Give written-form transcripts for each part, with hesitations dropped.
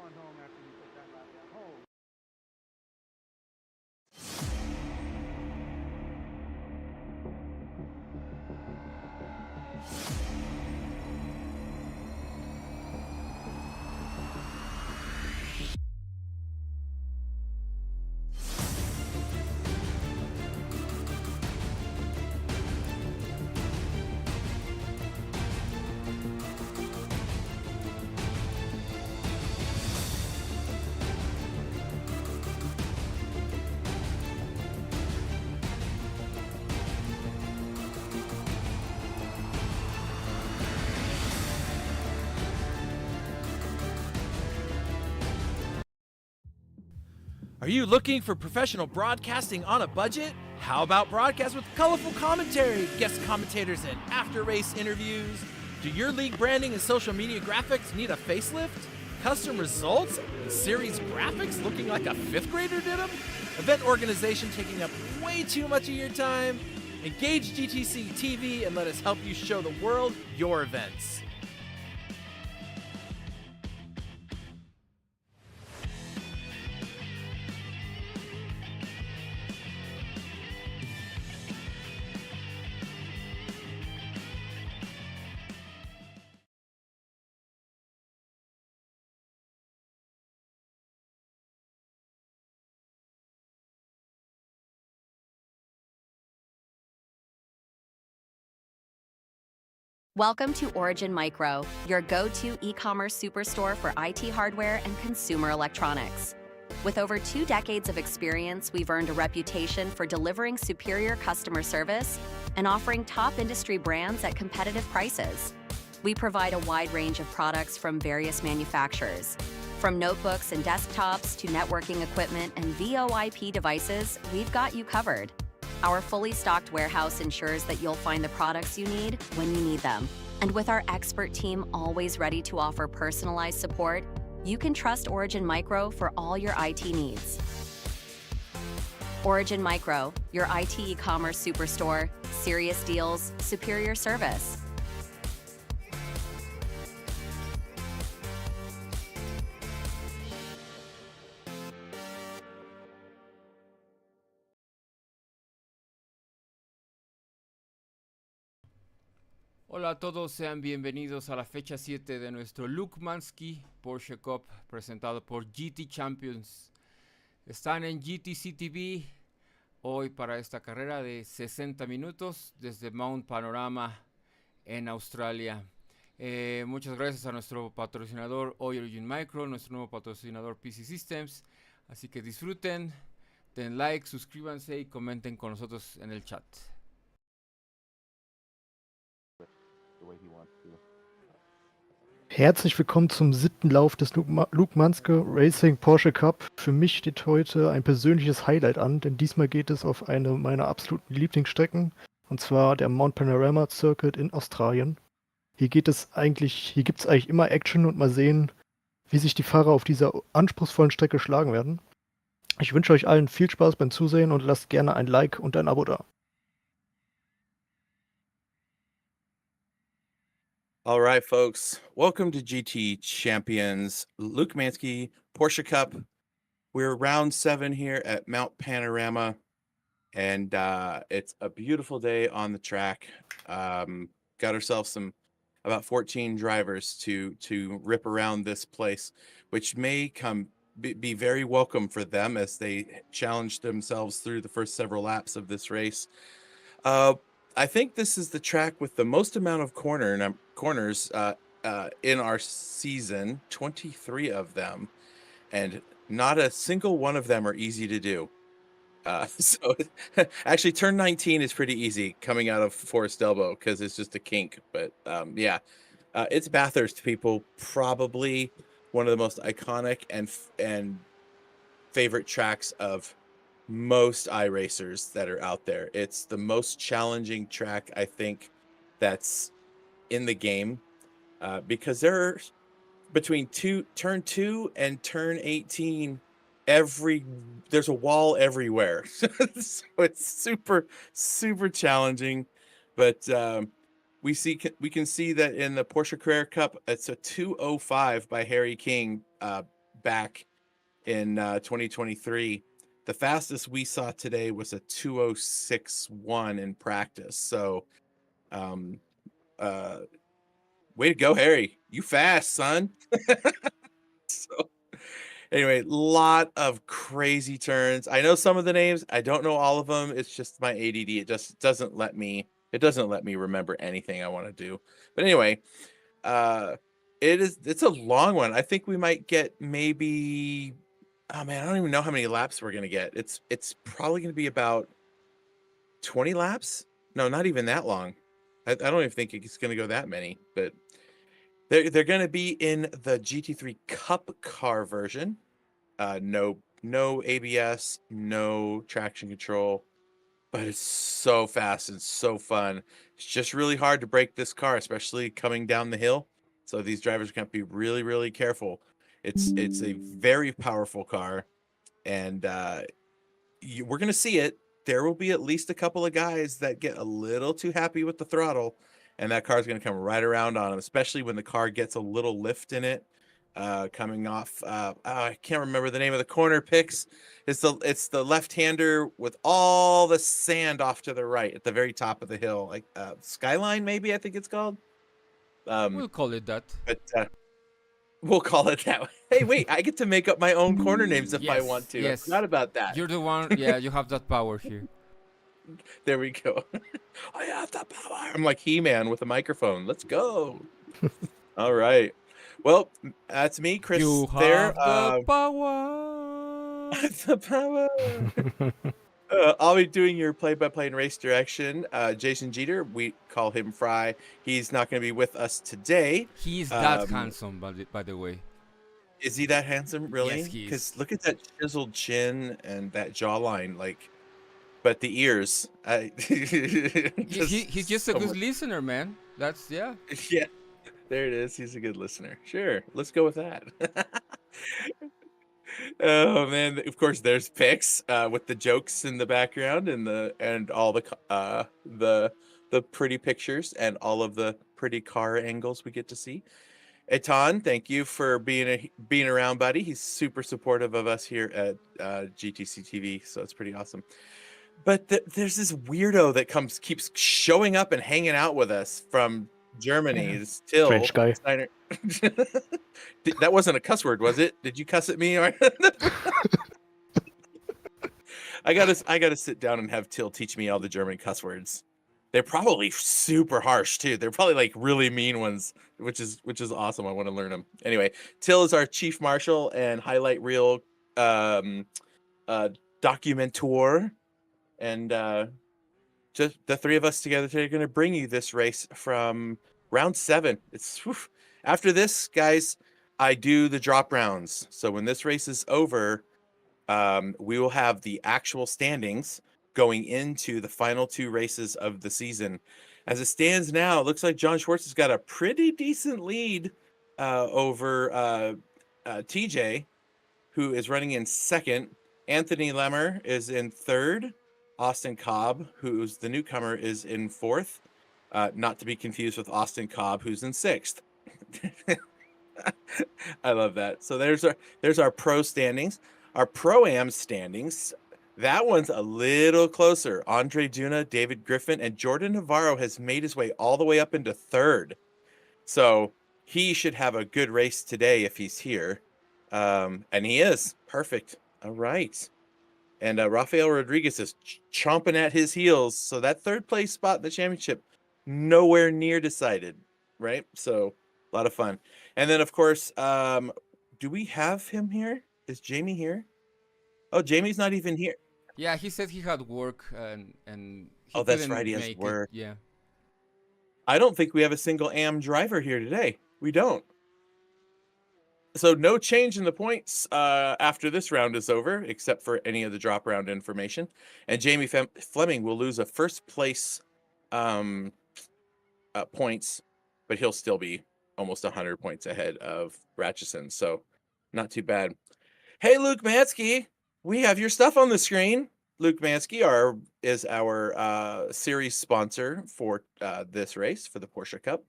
gone home after you put that lap on hold. Are you looking for professional broadcasting on a budget? How about broadcast with colorful commentary, guest commentators, and after-race interviews? Do your league branding and social media graphics need a facelift? Custom results and series graphics looking like a fifth grader did them? Event organization taking up way too much of your time? Engage GTC TV and let us help you show the world your events. Welcome to Origin Micro, your go-to e-commerce superstore for IT hardware and consumer electronics. With over 2 decades of experience, we've earned a reputation for delivering superior customer service and offering top industry brands at competitive prices. We provide a wide range of products from various manufacturers. From notebooks and desktops to networking equipment and VoIP devices, we've got you covered. Our fully stocked warehouse ensures that you'll find the products you need when you need them. And with our expert team always ready to offer personalized support, you can trust Origin Micro for all your IT needs. Origin Micro, your IT e-commerce superstore, serious deals, superior service. Hola a todos, sean bienvenidos a la fecha 7 de nuestro Manske Porsche Cup presentado por GT Champions. Están en GTC TV hoy para esta carrera de 60 minutos desde Mount Panorama en Australia. Muchas gracias a nuestro patrocinador Origin Micro, nuestro nuevo patrocinador PC Systems. Así que disfruten, den like, suscríbanse y comenten con nosotros en el chat. Herzlich willkommen zum 7. Lauf des Manske Racing Porsche Cup. Für mich steht heute ein persönliches Highlight an, denn diesmal geht es auf eine meiner absoluten Lieblingsstrecken, und zwar der Mount Panorama Circuit in Australien. Hier gibt es eigentlich immer Action und mal sehen, wie sich die Fahrer auf dieser anspruchsvollen Strecke schlagen werden. Ich wünsche euch allen viel Spaß beim Zusehen und lasst gerne ein Like und ein Abo da. All right, folks. Welcome to GT Champions Manske Porsche Cup. We're round 7 here at Mount Panorama, and it's a beautiful day on the track. Got ourselves about 14 drivers to rip around this place, which may be very welcome for them as they challenge themselves through the first several laps of this race. I think this is the track with the most amount of corners in our season, 23 of them, and not a single one of them are easy to do. So actually turn 19 is pretty easy coming out of Forest Elbow because it's just a kink. But yeah, it's Bathurst, people. Probably one of the most iconic and favorite tracks of most iRacers that are out there. It's the most challenging track, I think, that's in the game, because there's between turn 2 and turn 18, there's a wall everywhere. So it's super challenging. But we can see that in the Porsche Cup, it's a 2:05 by Harry King, back in 2023. The fastest we saw today was a 2:06.1 in practice. So, way to go, Harry! You fast, son. So, anyway, lot of crazy turns. I know some of the names. I don't know all of them. It's just my ADD. It just doesn't let me. It doesn't let me remember anything I want to do. But anyway, it's a long one. I think we might get maybe. Oh man, I don't even know how many laps we're gonna get. It's probably gonna be about 20 laps. No, not even that long. I don't even think it's gonna go that many. But they're gonna be in the GT3 Cup car version. No ABS, no traction control, but it's so fast and so fun. It's just really hard to break this car, especially coming down the hill. So these drivers are gonna be really, really careful. It's a very powerful car, and we're gonna see it. There will be at least a couple of guys that get a little too happy with the throttle, and that car is gonna come right around on them, especially when the car gets a little lift in it. Coming off, I can't remember the name of the corner picks. It's the left-hander with all the sand off to the right at the very top of the hill, like Skyline, maybe I think it's called. We'll call it that. But we'll call it that way. Hey, wait, I get to make up my own corner names if I want to. Yes. I forgot about that. You're the one. Yeah, you have that power here. There we go. I have the power. I'm like He-Man with a microphone. Let's go. All right. Well, that's me, Chris. You there. have the power. The power. I'll be doing your play-by-play and race direction. Jason Jeter, we call him Fry. He's not going to be with us today. He's that handsome, by the way. Is he that handsome, really? Yes, he is. Because look at that chiseled chin and that jawline, like, but the ears. He's just a so good much- listener, man. That's, yeah. Yeah, there it is. He's a good listener. Sure, let's go with that. Oh man! Of course, there's pics with the jokes in the background and all the pretty pictures and all of the pretty car angles we get to see. Etan, thank you for being around, buddy. He's super supportive of us here at GTC TV, so it's pretty awesome. But there's this weirdo that keeps showing up and hanging out with us from Germany. Yeah. It's Till French guy. Steiner. That wasn't a cuss word, was it? Did you cuss at me? I gotta sit down and have Till teach me all the German cuss words. They're probably super harsh too. They're probably like really mean ones, which is awesome. I want to learn them. Anyway, Till is our chief marshal and highlight reel documentor, and just the three of us together today are going to bring you this race from round 7. It's after this, guys. I do the drop rounds. So when this race is over, we will have the actual standings going into the final 2 races of the season. As it stands now, it looks like John Schwartz has got a pretty decent lead over TJ, who is running in 2nd. Anthony Lemmer is in 3rd. Austin Cobb, who's the newcomer, is in 4th. Not to be confused with Austin Cobb, who's in 6th. I love that. So there's our pro standings. Our pro-am standings, that one's a little closer. Andre Duna, David Griffin, and Jordan Navarro has made his way all the way up into 3rd. So he should have a good race today if he's here. And he is. Perfect. All right. And Rafael Rodriguez is chomping at his heels. So that 3rd place spot in the championship, nowhere near decided, right? So a lot of fun. And then, of course, do we have him here? Is Jamie here? Oh, Jamie's not even here. Yeah, he said he had work and he Oh, that's couldn't right, he has make it. work. Yeah. I don't think we have a single AM driver here today. We don't. So no change in the points after this round is over, except for any of the drop round information. And Jamie Fleming will lose a 1st place points, but he'll still be almost 100 points ahead of Ratchison. So not too bad. Hey, Luke Manske, we have your stuff on the screen. Luke Manske is our series sponsor for this race for the Porsche Cup.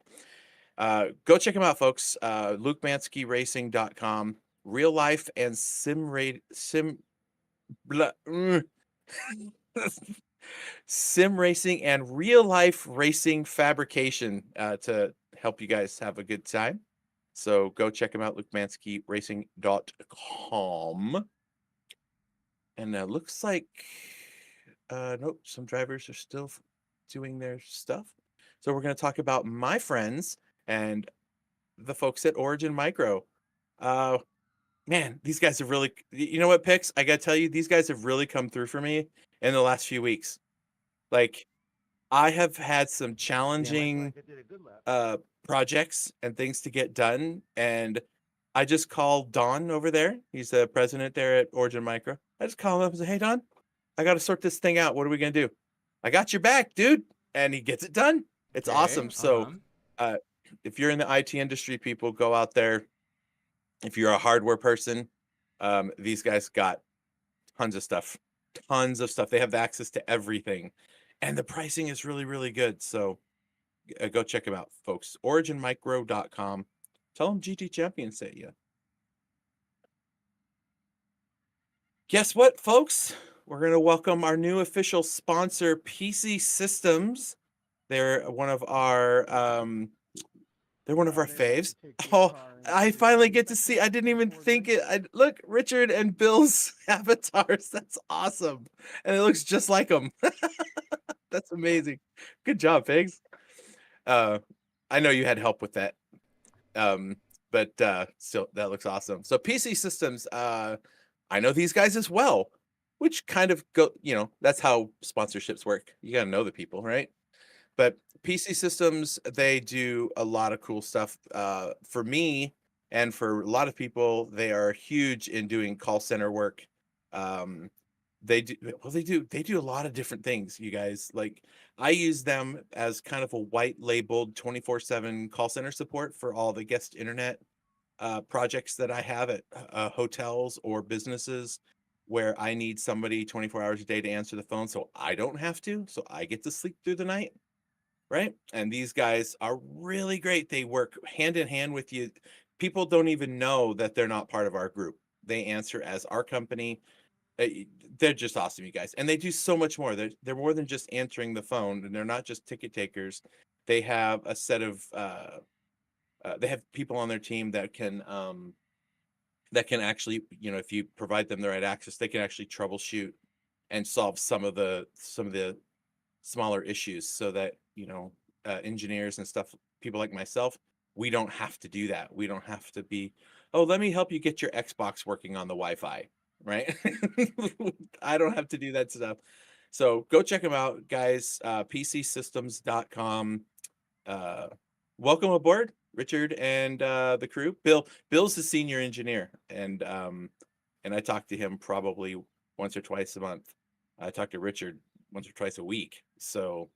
Go check him out, folks. LukeManskiRacing.com. real life and sim racing and real life racing fabrication to help you guys have a good time. So go check them out, lukemanskyracing.com. And looks like, nope, some drivers are still doing their stuff. So we're going to talk about my friends and the folks at Origin Micro. Man, these guys have really, you know what, Pix? I got to tell you, these guys have really come through for me in the last few weeks. Like, I have had some challenging projects and things to get done, and I just called Don over there. He's the president there at Origin Micro. I just call him up and say, "Hey, Don, I got to sort this thing out. What are we gonna do?" "I got your back, dude," and he gets it done. It's awesome. So, if you're in the IT industry, people, go out there. If you're a hardware person, these guys got tons of stuff. They have access to everything, and the pricing is really, really good. So go check them out, folks. OriginMicro.com. Tell them GT Champion sent you. Guess what, folks? We're going to welcome our new official sponsor, PC Systems. They're one of our faves. Oh, I finally get to see. I didn't even think it. Look, Richard and Bill's avatars. That's awesome, and it looks just like them. That's amazing. Good job, Pigs. I know you had help with that, but still, that looks awesome. So PC Systems, I know these guys as well, which kind of that's how sponsorships work. You got to know the people, right? But PC Systems, they do a lot of cool stuff. For me and for a lot of people, they are huge in doing call center work. They do a lot of different things, you guys. Like, I use them as kind of a white labeled 24/7 call center support for all the guest internet projects that I have at hotels or businesses where I need somebody 24 hours a day to answer the phone, so I don't have to, so I get to sleep through the night. Right? And these guys are really great. They work hand in hand with you. People don't even know that they're not part of our group. They answer as our company. They're just awesome, you guys. And they do so much more. They're more than just answering the phone, and they're not just ticket takers. They have a set of they have people on their team that can actually, if you provide them the right access, they can actually troubleshoot and solve some of the smaller issues, so that engineers and stuff, people like myself, we don't have to do that. We don't have to be, "Oh, let me help you get your Xbox working on the Wi-Fi," right? I don't have to do that stuff. So go check them out, guys. PCsystems.com. Welcome aboard, Richard and the crew. Bill's the senior engineer, and I talk to him probably once or twice a month. I talk to Richard once or twice a week. So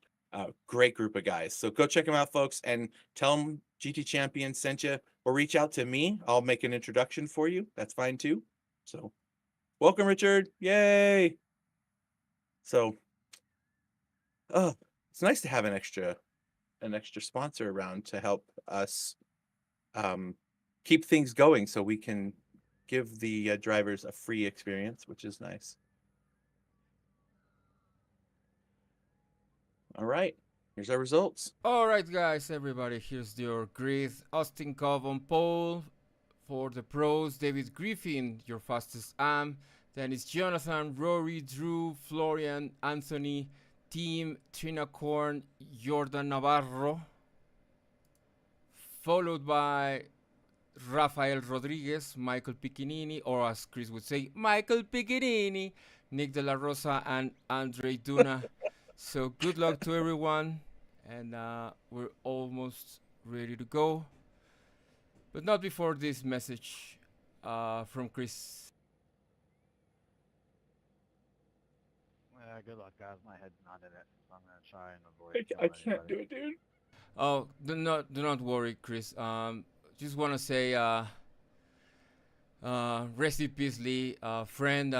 great group of guys. So go check them out, folks, and tell them GT Champion sent you, or reach out to me. I'll make an introduction for you. That's fine too. So welcome, Richard. Yay. So it's nice to have an extra sponsor around to help us keep things going, so we can give the drivers a free experience, which is nice. All right, here's our results. All right, guys, everybody, here's your grid. Austin Cobb on pole for the pros. David Griffin, your fastest AM. Then it's Jonathan, Rory, Drew, Florian, Anthony, Team, Trina Korn, Jordan Navarro. Followed by Rafael Rodriguez, Michael Piccinini, or as Chris would say, Michael Piccinini, Nick De La Rosa, and Andre Duna. So good luck to everyone, and we're almost ready to go, but not before this message from Chris. Good luck, guys. My head's not in it, so I'm gonna try and avoid. I can't do it, dude. Oh, do not worry, Chris. Just want to say, rest in peace, Lee. Friend,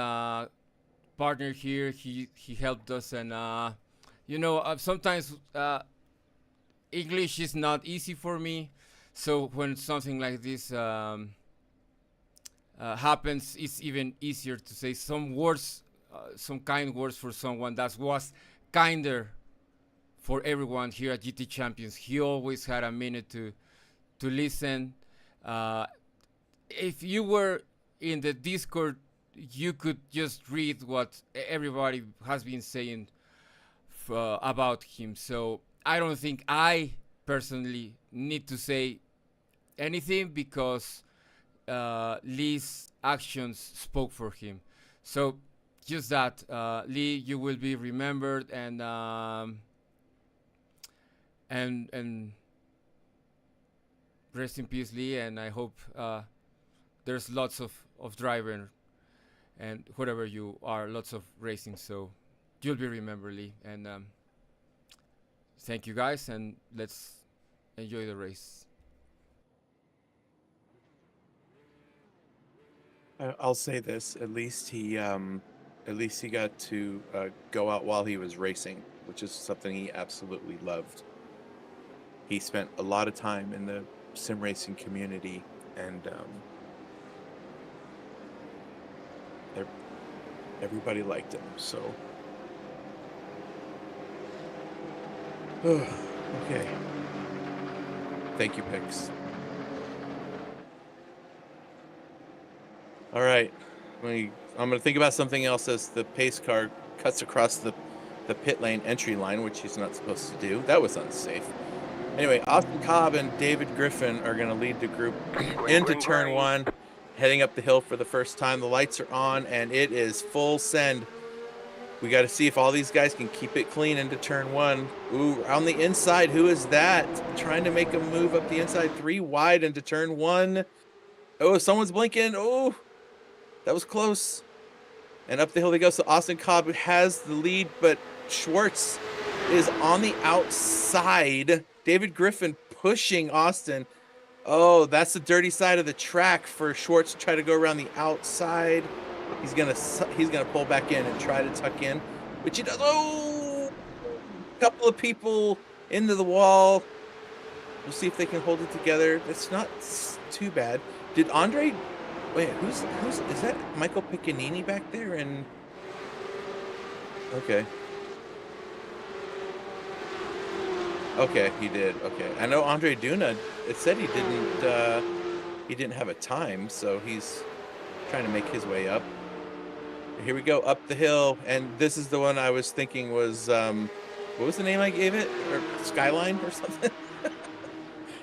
partner here. He helped us, and sometimes English is not easy for me. So when something like this happens, it's even easier to say some words, some kind words for someone that was kinder for everyone here at GT Champions. He always had a minute to listen. If you were in the Discord, you could just read what everybody has been saying about him. So I don't think I personally need to say anything, because Lee's actions spoke for him. So just that, Lee, you will be remembered, and rest in peace, Lee. And I hope there's lots of driving and whatever you are, lots of racing. So you'll be remembered, Lee. And thank you, guys, and let's enjoy the race. I'll say this: at least he got to go out while he was racing, which is something he absolutely loved. He spent a lot of time in the sim racing community, and everybody liked him. So, okay. Thank you, Pix. All right, I'm gonna think about something else as the pace car cuts across the pit lane entry line, which he's not supposed to do. That was unsafe. Anyway, Austin Cobb and David Griffin are gonna lead the group into turn one, heading up the hill for the first time. The lights are on, and it is full send. We got to see if all these guys can keep it clean into turn one. Ooh, on the inside, who is that? Trying to make a move up the inside, 3 wide into turn one. Oh, someone's blinking. Oh, that was close. And up the hill they go. So Austin Cobb has the lead, but Schwartz is on the outside. David Griffin pushing Austin. Oh, that's the dirty side of the track for Schwartz to try to go around the outside. He's gonna pull back in and try to tuck in, which he does. Oh, a couple of people into the wall. We'll see if they can hold it together. It's not too bad. Did Andre? Wait, who's is that? Michael Piccanini back there? And okay. Okay, he did. Okay, I know Andre Duna. It said he didn't have a time, so he's trying to make his way up. Here we go up the hill, and this is the one I was thinking was what was the name I gave it, or Skyline or something?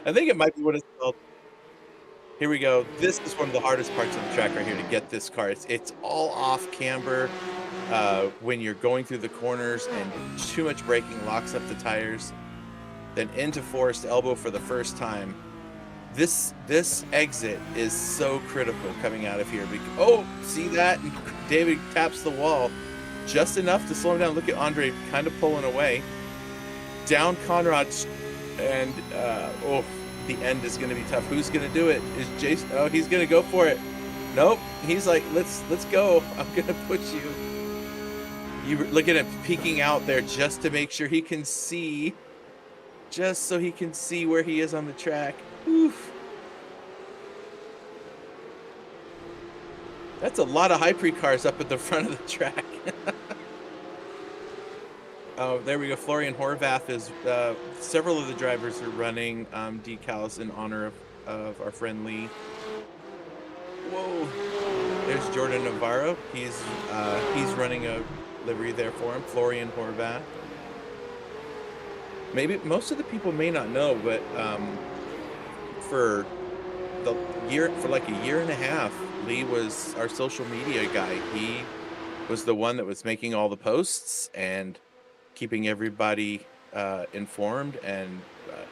I think it might be what it's called. Here we go. This is one of the hardest parts of the track right here to get this car. It's all off camber when you're going through the corners, and too much braking locks up the tires. Then into Forest Elbow for the first time. This exit is so critical coming out of here. Oh, see that? And David taps the wall just enough to slow him down. Look at Andre kind of pulling away. Down Conrad, and oh, the end is going to be tough. Who's going to do it? Is Jason? Oh, he's going to go for it. Nope. He's like, let's go. I'm going to push you. You look at him peeking out there just to make sure he can see. Just so he can see where he is on the track. Oof. That's a lot of Hypre cars up at the front of the track. Oh, there we go. Florian Horvath is, several of the drivers are running decals in honor of our friend Lee. Whoa. There's Jordan Navarro. He's running a livery there for him. Florian Horvath. Maybe most of the people may not know, but for like a year and a half, Lee was our social media guy. He was the one that was making all the posts and keeping everybody informed and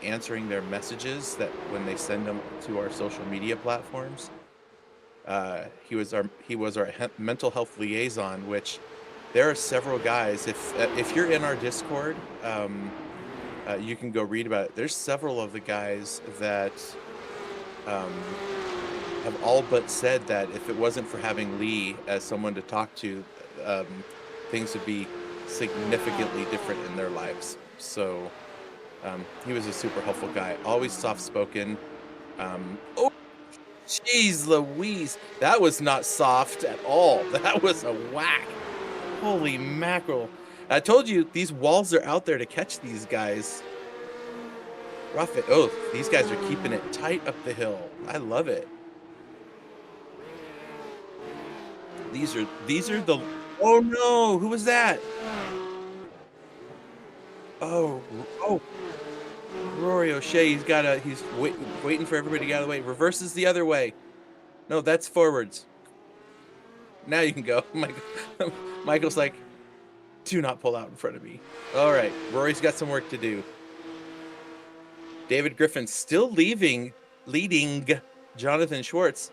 answering their messages that when they send them to our social media platforms. He was our mental health liaison, which there are several guys. If you're in our Discord, you can go read about it. There's several of the guys that have all but said that if it wasn't for having Lee as someone to talk to, things would be significantly different in their lives. So he was a super helpful guy, always soft-spoken. Oh, Jeez Louise. That was not soft at all. That was a whack. Holy mackerel. I told you, these walls are out there to catch these guys. Rough it. Oh, these guys are keeping it tight up the hill. I love it. These are the... Oh no, who was that? Oh, Rory O'Shea, he's waiting for everybody to get out of the way. Reverses the other way. No, that's forwards. Now you can go. Michael's like, do not pull out in front of me. All right, Rory's got some work to do. David Griffin still leading Jonathan Schwartz.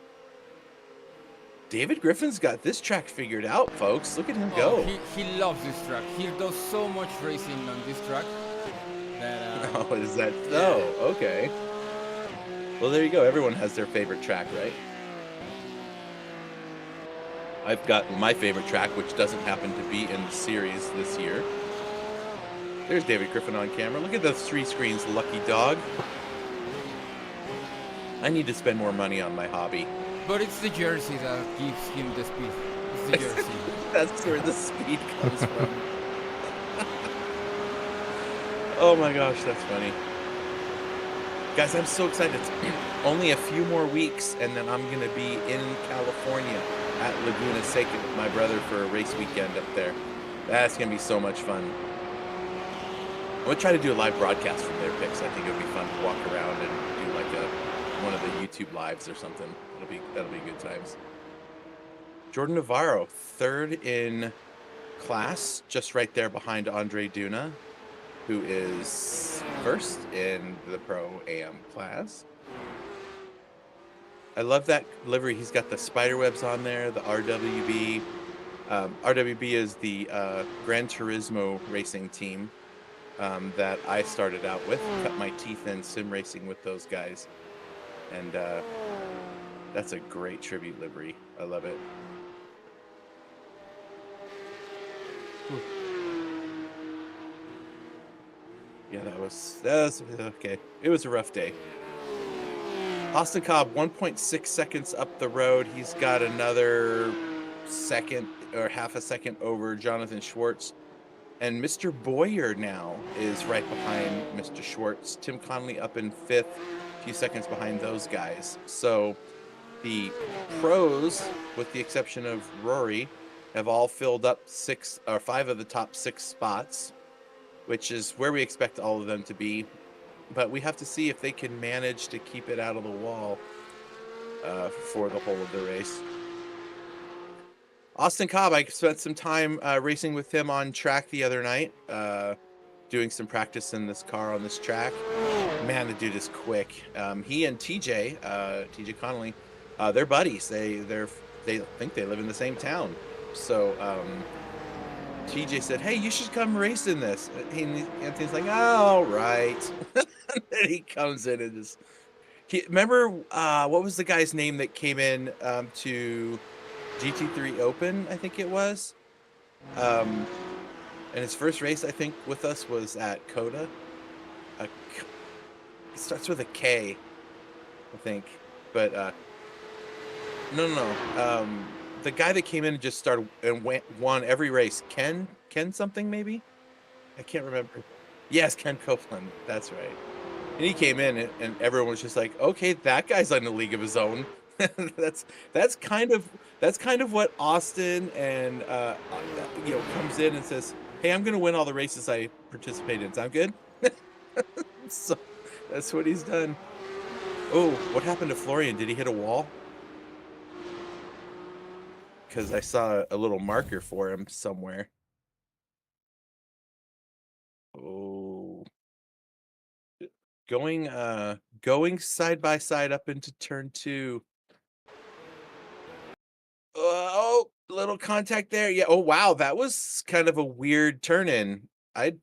David Griffin's got this track figured out, folks. Look at him go. He loves this track. He does so much racing on this track. That, oh, is that so? Okay. Well, there you go. Everyone has their favorite track, right? I've got my favorite track, which doesn't happen to be in the series this year. There's David Griffin on camera. Look at those 3 screens, lucky dog. I need to spend more money on my hobby. But it's the jersey that gives him the speed. It's the jersey. That's where the speed comes from. Oh my gosh, that's funny. Guys, I'm so excited. It's only a few more weeks, and then I'm going to be in California at Laguna Seca with my brother for a race weekend up there. That's going to be so much fun. I'm going to try to do a live broadcast from their picks. I think it would be fun to walk around and do like one of the YouTube lives or something. That'll be good times. Jordan Navarro, 3rd in class, just right there behind Andre Duna, who is 1st in the Pro-Am class. I love that livery. He's got the spider webs on there, the RWB. RWB is the Gran Turismo racing team that I started out with. Cut my teeth in sim racing with those guys. And that's a great tribute livery. I love it. Yeah, that was okay. It was a rough day. Austin Cobb, 1.6 seconds up the road. He's got another second or half a second over Jonathan Schwartz. And Mr. Boyer now is right behind Mr. Schwartz. Tim Connolly up in 5th, a few seconds behind those guys. So the pros, with the exception of Rory, have all filled up 5 of the top 6 spots, which is where we expect all of them to be. But we have to see if they can manage to keep it out of the wall for the whole of the race. Austin Cobb, I spent some time racing with him on track the other night, doing some practice in this car on this track. Man, the dude is quick. He and TJ Connolly, they're buddies. They think they live in the same town. So TJ said, "Hey, you should come race in this." And Anthony's like, "Oh, all right." And then he comes in and just... remember, what was the guy's name that came in to GT3 Open, I think it was? And his first race, I think, with us was at Coda. It starts with a K, I think. But, no. The guy that came in and just started and won every race. Ken something, maybe? I can't remember. Yes, Ken Copeland. That's right. And he came in and everyone was just like, okay, that guy's on a league of his own. that's kind of what Austin and comes in and says, "Hey, I'm gonna win all the races I participate in. Sound good?" So that's what he's done. Oh, what happened to Florian? Did he hit a wall? Because I saw a little marker for him somewhere. Oh, going side by side up into turn 2. Oh, little contact there. Yeah. Oh, wow. That was kind of a weird turn in.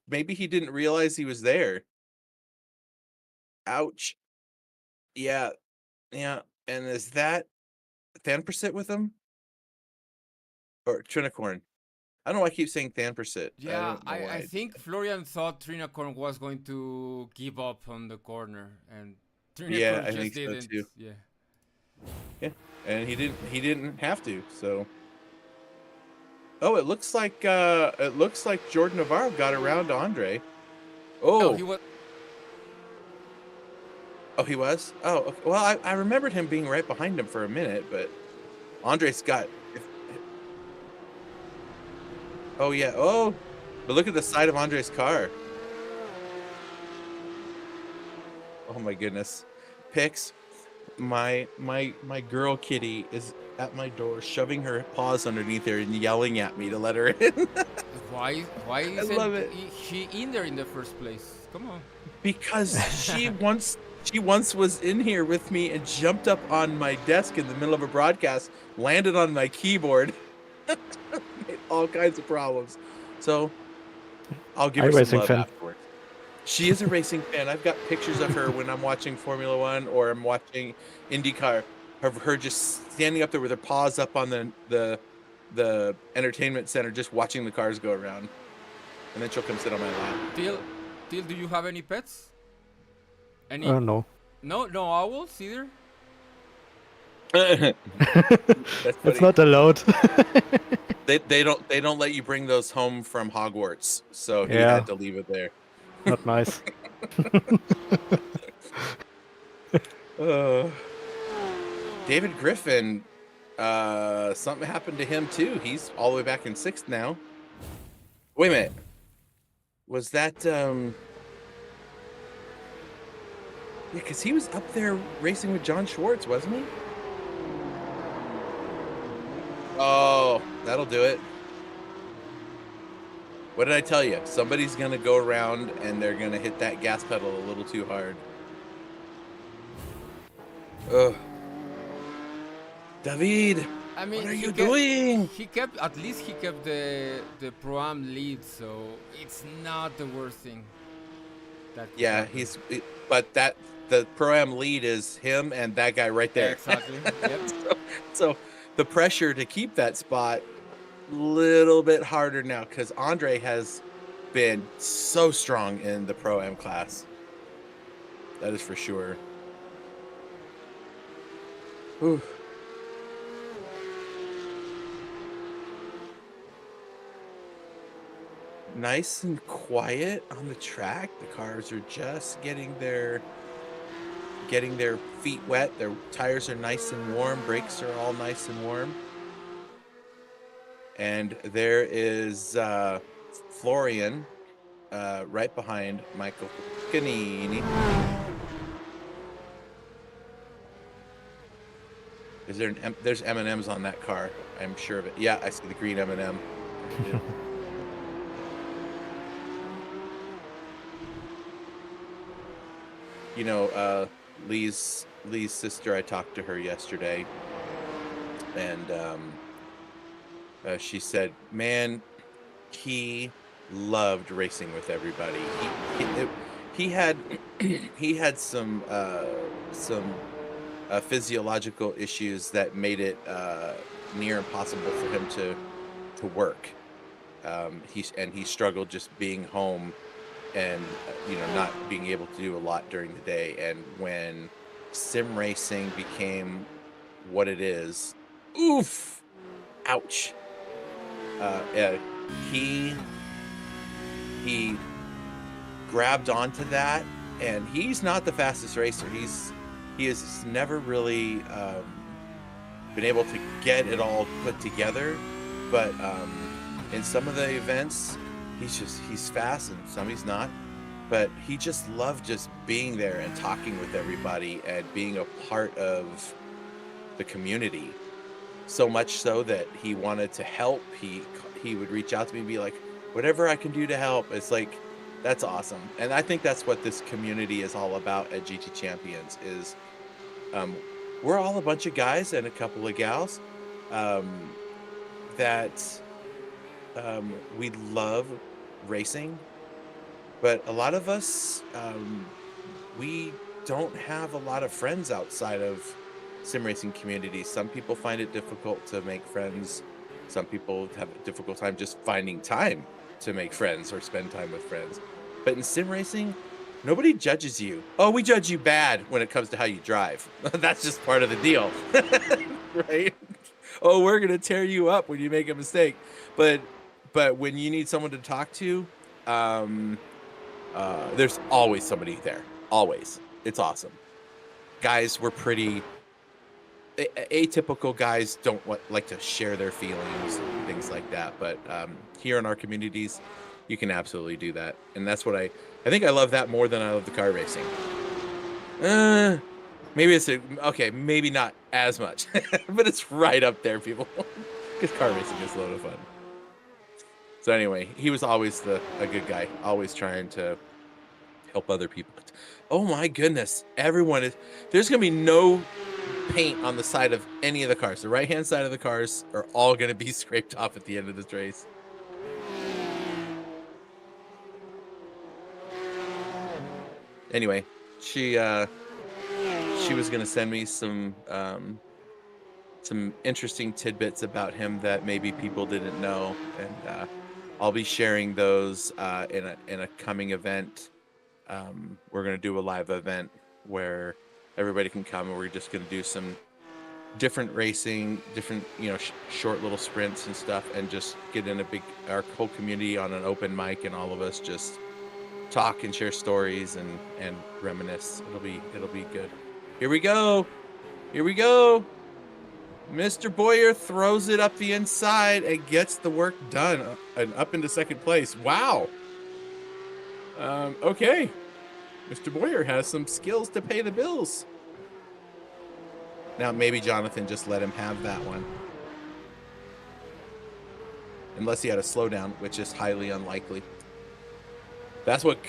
Maybe he didn't realize he was there. Ouch. Yeah. Yeah. And is that Thanpersit with him? Or Trinicorn? I don't know why I keep saying Thanpersit. Yeah, I think Florian thought Trinacorn was going to give up on the corner, and Trinacorn I just think didn't. So too. Yeah. Yeah, and he didn't have to. So, oh, it looks like Jordan Navarro got around to Andre. No, Oh, he was. oh, he was. Oh, okay. Well, I remembered him being right behind him for a minute, but Andre's got. Oh yeah. Oh, but look at the side of Andre's car. Oh my goodness. Pix, my girl kitty is at my door, shoving her paws underneath her and yelling at me to let her in. Why I isn't love it. she in there in the first place? Come on. Because she once was in here with me and jumped up on my desk in the middle of a broadcast, landed on my keyboard, made all kinds of problems. So I'll give her some iRacing love fan. afterwards. She is a racing fan. I've got pictures of her when I'm watching Formula One or I'm watching IndyCar, of her just standing up there with her paws up on the entertainment center, just watching the cars go around. And then she'll come sit on my lap. Till, do you have any pets? Any? No. No owls either. That's It's funny. not allowed. They don't let you bring those home from Hogwarts, so he Yeah. had to leave it there. Not nice. David Griffin, something happened to him too. He's all the way back in 6th now. Wait a minute. Was that yeah, because he was up there racing with John Schwartz, wasn't he? Oh, that'll do it. What did I tell you? Somebody's gonna go around and they're gonna hit that gas pedal a little too hard. Ugh. David, I mean, what are he you kept- doing? He kept the Pro-Am lead, so it's not the worst thing. That could Yeah, happen. but the Pro-Am lead is him and that guy right there. Exactly. Yep. So the pressure to keep that spot little bit harder now because Andre has been so strong in the Pro-Am class. That is for sure. Ooh. Nice and quiet on the track. The cars are just getting their feet wet. Their tires are nice and warm. Brakes are all nice and warm. And there is Florian right behind Michael Canini. There's M&Ms on that car. I'm sure of it. Yeah, I see the green M&M. Yeah. You know, Lee's sister, I talked to her yesterday, and she said, man, he loved racing with everybody. He had he had some physiological issues that made it near impossible for him to work. He struggled just being home and not being able to do a lot during the day. And when sim racing became what it is, oof, ouch. He grabbed onto that, and he's not the fastest racer. He has never really been able to get it all put together, but in some of the events he's fast and some he's not, but he just loved just being there and talking with everybody and being a part of the community, so much so that he wanted to help. He would reach out to me and be like, whatever I can do to help. It's like, that's awesome. And I think that's what this community is all about at GT Champions is we're all a bunch of guys and a couple of gals that we love racing, but a lot of us we don't have a lot of friends outside of sim racing communities. Some people find it difficult to make friends. Some people have a difficult time just finding time to make friends or spend time with friends. But in sim racing, Nobody judges you. Oh, we judge you bad when it comes to how you drive. That's just part of the deal, right? Oh, we're gonna tear you up when you make a mistake, but when you need someone to talk to, there's always somebody there. Always, it's awesome. Guys, we're pretty atypical. Guys don't like to share their feelings and things like that, but here in our communities, you can absolutely do that, and that's what I think I love that more than I love the car racing. Maybe it's okay, maybe not as much, but it's right up there, people, because car racing is a load of fun. So anyway, he was always a good guy, always trying to help other people. Oh my goodness, everyone is, there's gonna be no paint on the side of any of the cars. The right-hand side of the cars are all gonna be scraped off at the end of this race. Anyway, she was gonna send me some interesting tidbits about him that maybe people didn't know, and I'll be sharing those in a coming event. We're gonna do a live event where everybody can come, and we're just gonna do some different racing, different short little sprints and stuff, and just get in our whole community on an open mic, and all of us just talk and share stories and reminisce. It'll be good. Here we go. Mr. Boyer throws it up the inside and gets the work done and up into second place. Wow. Okay. Mr. Boyer has some skills to pay the bills. Now, maybe Jonathan just let him have that one. Unless he had a slowdown, which is highly unlikely. That's what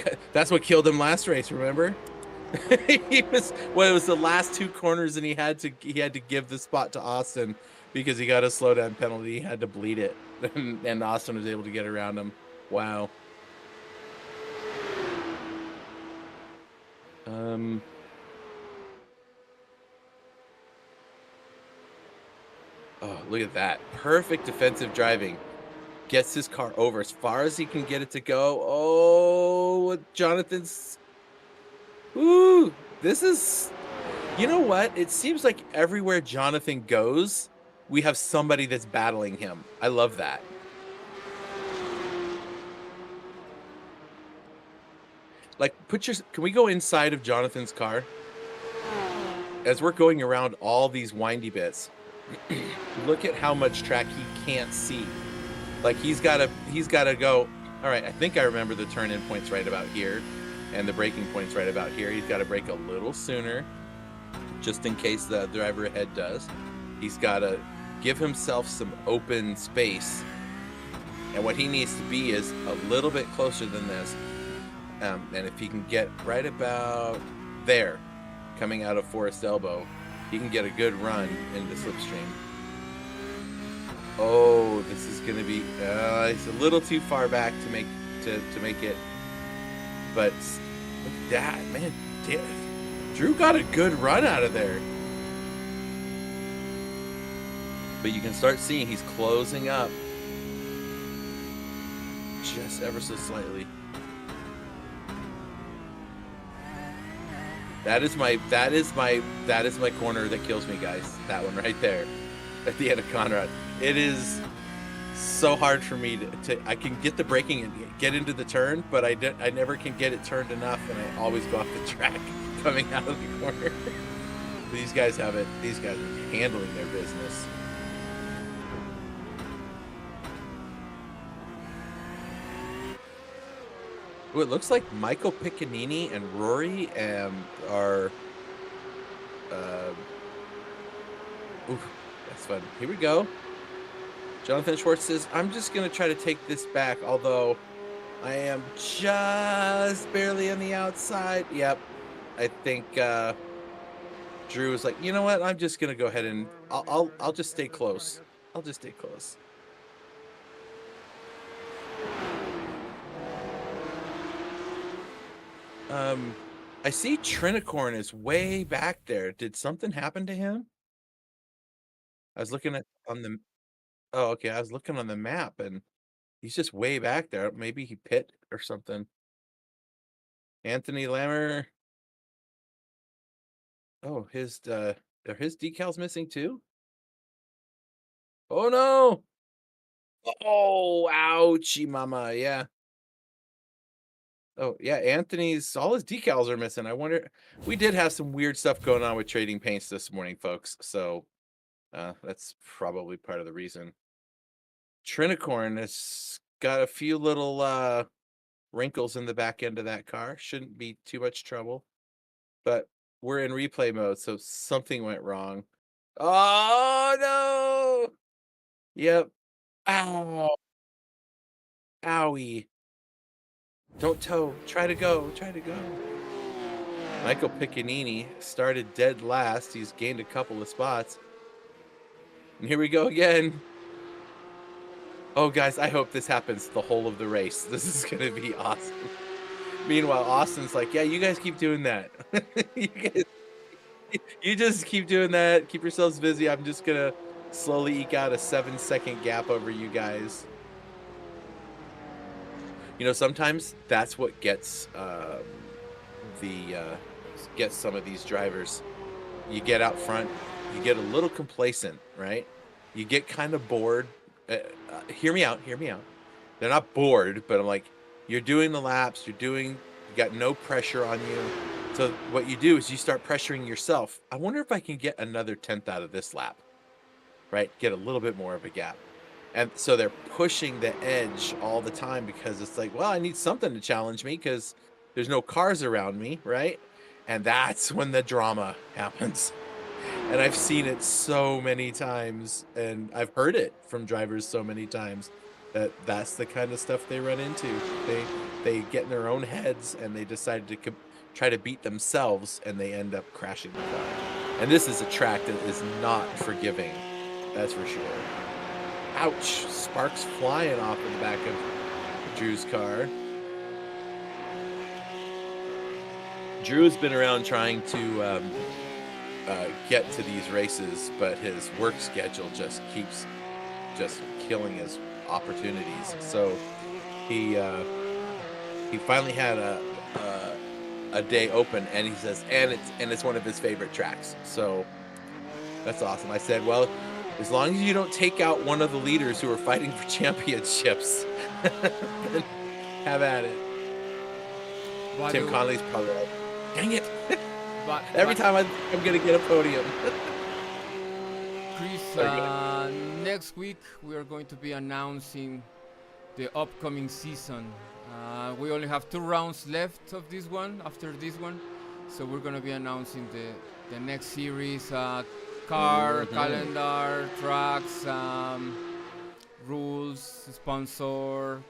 killed him last race, remember? It was the last two corners, and he had to give the spot to Austin because he got a slowdown penalty. He had to bleed it, and Austin was able to get around him. Wow. Oh, look at that. Perfect defensive driving. Gets his car over as far as he can get it to go. Oh, Jonathan's... Ooh, this is... You know what? It seems like everywhere Jonathan goes, we have somebody that's battling him. I love that. Like, can we go inside of Jonathan's car? As we're going around all these windy bits, look at how much track he can't see. Like, he's got to go, all right, I think I remember the turn-in point's right about here, and the braking point's right about here. He's got to brake a little sooner, just in case the driver ahead does. He's got to give himself some open space, and what he needs to be is a little bit closer than this. And if he can get right about there, coming out of Forest Elbow, he can get a good run into slipstream. Oh, this is going to be... he's a little too far back to make it. But look at that, man. Damn, Drew got a good run out of there. But you can start seeing he's closing up just ever so slightly. That is my corner that kills me, guys. That one right there at the end of Conrad. It is so hard for me to I can get the braking and get into the turn, but I never can get it turned enough, and I always go off the track coming out of the corner. These guys have it. These guys are handling their business. Ooh, it looks like Michael Piccinini and Rory are... Ooh, that's fun. Here we go. Jonathan Schwartz says, I'm just going to try to take this back, although I am just barely on the outside. Yep. I think Drew was like, you know what? I'm just going to go ahead and I'll just stay close. I'll just stay close. I see Trinicorn is way back there. Did something happen to him? I was looking on the... Oh, okay. I was looking on the map, and he's just way back there. Maybe he pit or something. Anthony Lammer. Oh, are his decals missing too? Oh no! Oh, ouchie mama, yeah. Oh, yeah, Anthony's all his decals are missing. I wonder, we did have some weird stuff going on with trading paints this morning, folks. So that's probably part of the reason. Trinicorn has got a few little wrinkles in the back end of that car. Shouldn't be too much trouble. But we're in replay mode, so something went wrong. Oh no! Yep. Ow. Owie. Don't tow. Try to go. Try to go. Michael Piccanini started dead last. He's gained a couple of spots. And here we go again. Oh, guys, I hope this happens the whole of the race. This is going to be awesome. Meanwhile, Austin's like, yeah, you guys keep doing that. you just keep doing that. Keep yourselves busy. I'm just going to slowly eke out a 7-second gap over you guys. You know, sometimes that's what gets gets some of these drivers. You get out front, you get a little complacent, right? You get kind of bored. Hear me out. They're not bored, but I'm like, you're doing the laps, you got no pressure on you. So what you do is you start pressuring yourself. I wonder if I can get another 10th out of this lap, right? Get a little bit more of a gap. And so they're pushing the edge all the time because it's like, well, I need something to challenge me because there's no cars around me, right? And that's when the drama happens. And I've seen it so many times, and I've heard it from drivers so many times that that's the kind of stuff they run into. They get in their own heads and they decide to try to beat themselves, and they end up crashing the car. And this is a track that is not forgiving, that's for sure. Ouch! Sparks flying off in the back of Drew's car. Drew's been around trying to get to these races, but his work schedule just keeps killing his opportunities. So he finally had a day open, and he says, and it's one of his favorite tracks. So that's awesome. I said, well, as long as you don't take out one of the leaders who are fighting for championships, then have at it. Tim Conley's probably like, dang it. Every time I'm going to get a podium. Chris, next week we are going to be announcing the upcoming season. We only have 2 rounds left of this one, after this one. So we're going to be announcing the next series, car, calendar, tracks, rules, sponsor,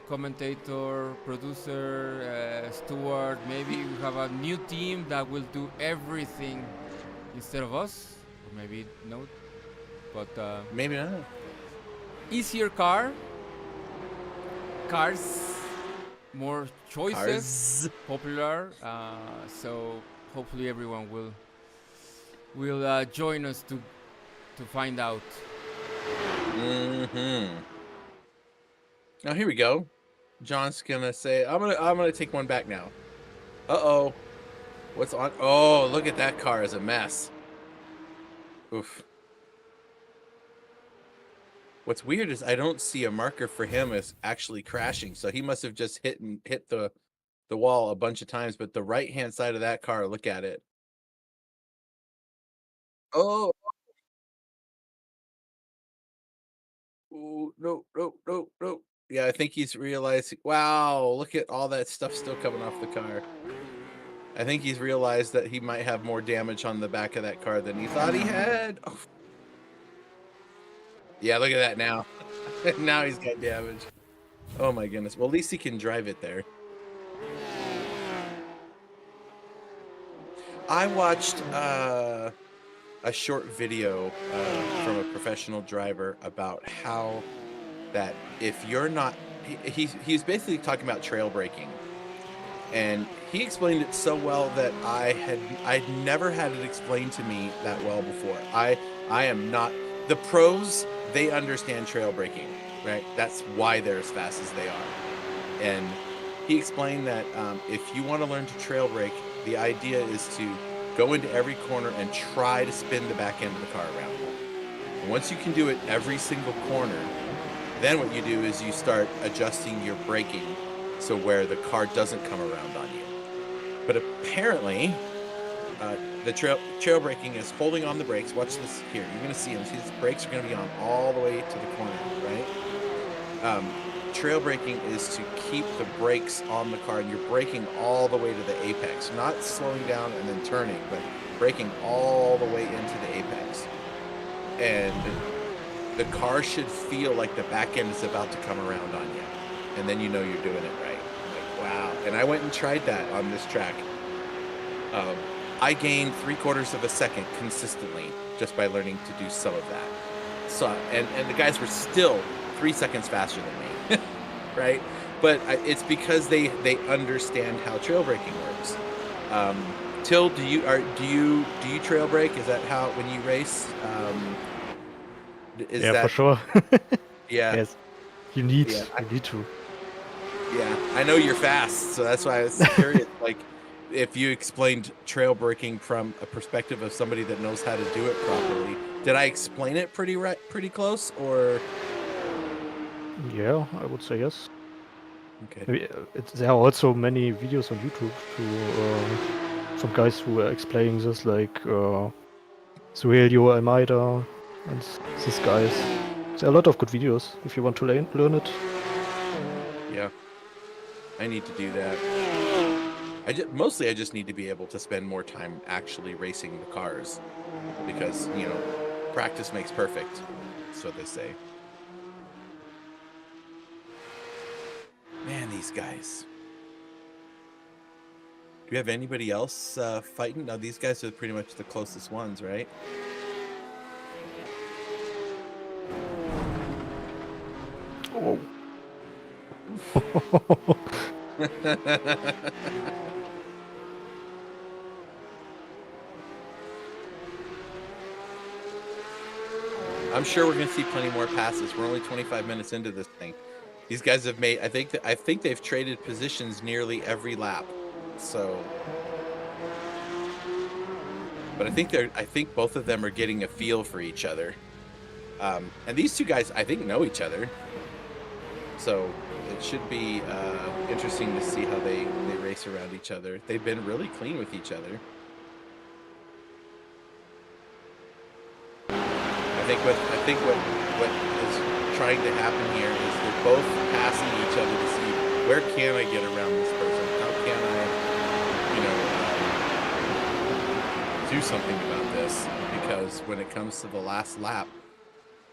commentator, producer, steward. Maybe we have a new team that will do everything instead of us, or maybe no, but maybe not. Easier cars, more choices, popular. So hopefully everyone will join us to find out. Now here we go. John's gonna say, I'm gonna take one back now. Uh-oh. What's on? Oh, look at that car as a mess. Oof. What's weird is I don't see a marker for him as actually crashing, so he must have just hit the wall a bunch of times. But the right hand side of that car, look at it. Oh. Ooh, no. Yeah, I think he's realized. Wow, look at all that stuff still coming off the car. I think he's realized that he might have more damage on the back of that car than he thought he had. Oh. Yeah, look at that now. Now he's got damage. Oh my goodness. Well, at least he can drive it there. I watched a short video from a professional driver about how that if you're not, he's basically talking about trail braking, and he explained it so well that I'd never had it explained to me that well before. I am not the pros. They understand trail braking, right? That's why they're as fast as they are. And he explained that if you want to learn to trail brake, the idea is to go into every corner and try to spin the back end of the car around. And once you can do it every single corner, then what you do is you start adjusting your braking so where the car doesn't come around on you. But apparently, the trail braking is holding on the brakes. Watch this here. You're going to see them. See, these brakes are going to be on all the way to the corner, right? Trail braking is to keep the brakes on the car, and you're braking all the way to the apex. Not slowing down and then turning, but braking all the way into the apex. And the car should feel like the back end is about to come around on you. And then you know you're doing it right. Like, wow. And I went and tried that on this track. I gained 3/4 of a second consistently just by learning to do some of that. So, and the guys were still 3 seconds faster than me, right? But it's because they understand how trail braking works. Till, do you trail brake? Is that how when you race? Yeah, for sure. Yeah. Yes. You need to. Yeah, I know you're fast, so that's why I was curious. Like, if you explained trail braking from a perspective of somebody that knows how to do it properly, did I explain it pretty close, or? Yeah, I would say yes. Okay. There are also many videos on YouTube to some guys who are explaining this, like Suelio Almeida and these guys. There are a lot of good videos if you want to learn it. Yeah, I need to do that. Mostly I just need to be able to spend more time actually racing the cars, because practice makes perfect. That's what they say. Man, these guys. Do you have anybody else fighting? Now, these guys are pretty much the closest ones, right? Oh. I'm sure we're going to see plenty more passes. We're only 25 minutes into this thing. These guys have made, I think they've traded positions nearly every lap. So, but I think both of them are getting a feel for each other. And these two guys, I think, know each other. So it should be interesting to see how they race around each other. They've been really clean with each other. I think what is trying to happen here is they're both passing each other to see, where can I get around this person? How can I, do something about this? Because when it comes to the last lap,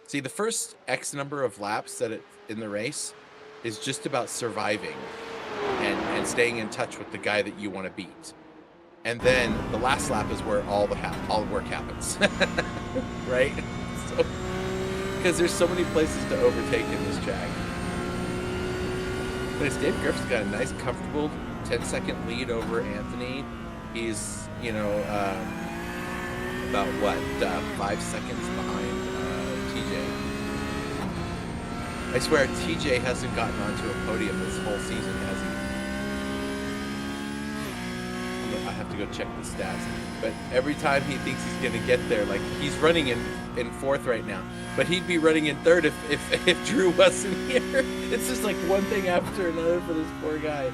see, the first X number of laps in the race is just about surviving and staying in touch with the guy that you want to beat. And then the last lap is where all the work happens, right? So, because there's so many places to overtake in this track. But Dave Griff's got a nice, comfortable 10-second lead over Anthony. He's, about 5 seconds behind TJ. I swear, TJ hasn't gotten onto a podium this whole season, has he? I have to go check the stats. But every time he thinks he's going to get there, like, he's running in fourth right now. But he'd be running in third if Drew wasn't here. It's just like one thing after another for this poor guy.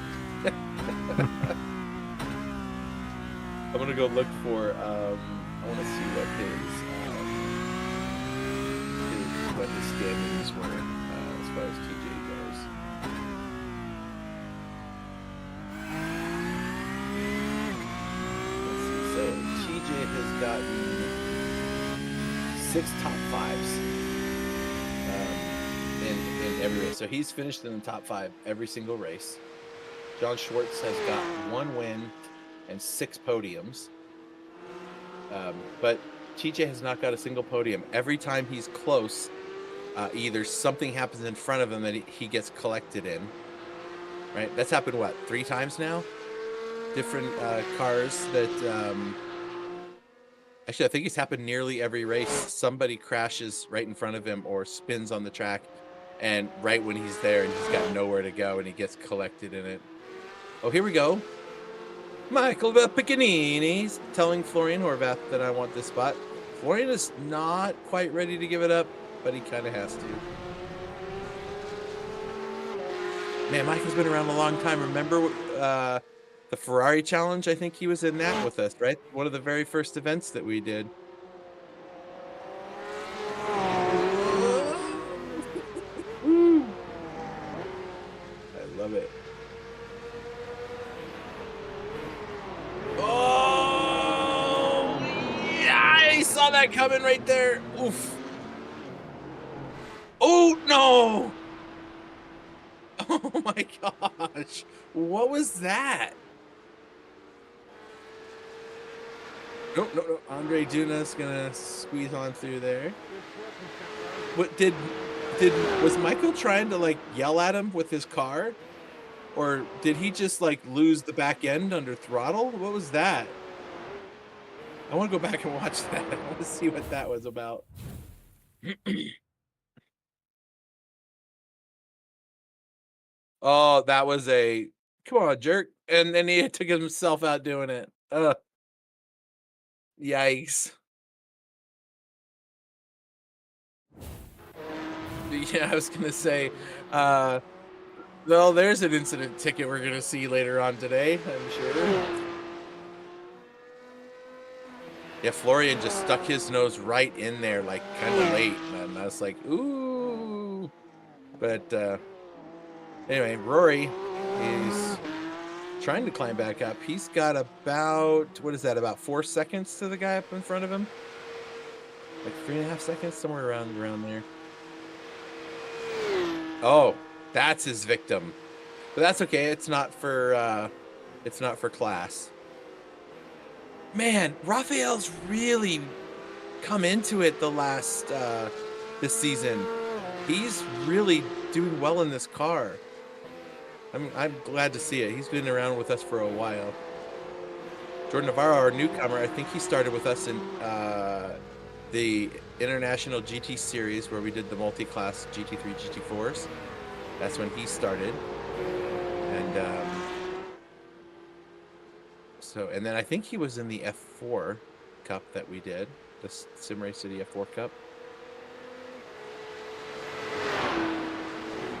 I'm going to go look for, I want to see what his standings were as far as TJ goes. Let's see. So TJ has gotten 6 top 5s in every race. So he's finished in the top 5 every single race. John Schwartz has got 1 win and 6 podiums. But TJ has not got a single podium. Every time he's close, either something happens in front of him that he gets collected in. Right? That's happened, 3 times now? Different cars that... Actually, I think it's happened nearly every race. Somebody crashes right in front of him or spins on the track, and right when he's there and he's got nowhere to go and he gets collected in it. Oh, here we go. Michael Piccanini's telling Florian Horvath that I want this spot. Florian is not quite ready to give it up, but he kind of has to. Man, Michael's been around a long time. Remember the Ferrari Challenge? I think he was in that with us, right? One of the very first events that we did. I love it. Oh, yeah, I saw that coming right there. Oof. Oh, no. Oh, my gosh. What was that? No. Andre Duna's gonna squeeze on through there. What was Michael trying to like yell at him with his car? Or did he just like lose the back end under throttle? What was that? I want to go back and watch that. I want to see what that was about. Oh, that was a come on, jerk. And then he took himself out doing it. Yikes. Yeah, I was gonna say, well, there's an incident ticket we're gonna see later on today, I'm sure. Yeah, Florian just stuck his nose right in there, like kind of late, and I was like, ooh. But anyway, Rory is trying to climb back up. He's got about, what is that, about 4 seconds to the guy up in front of him? Like 3.5 seconds, somewhere around there. Oh, that's his victim. But that's okay. It's not for class. Man, Raphael's really come into it the last this season. He's really doing well in this car. I'm glad to see it. He's been around with us for a while. Jordan Navarro, our newcomer, I think he started with us in the International GT Series where we did the multi-class GT3, GT4s. That's when he started. And and then I think he was in the F4 Cup that we did, the Sim Race City F4 Cup.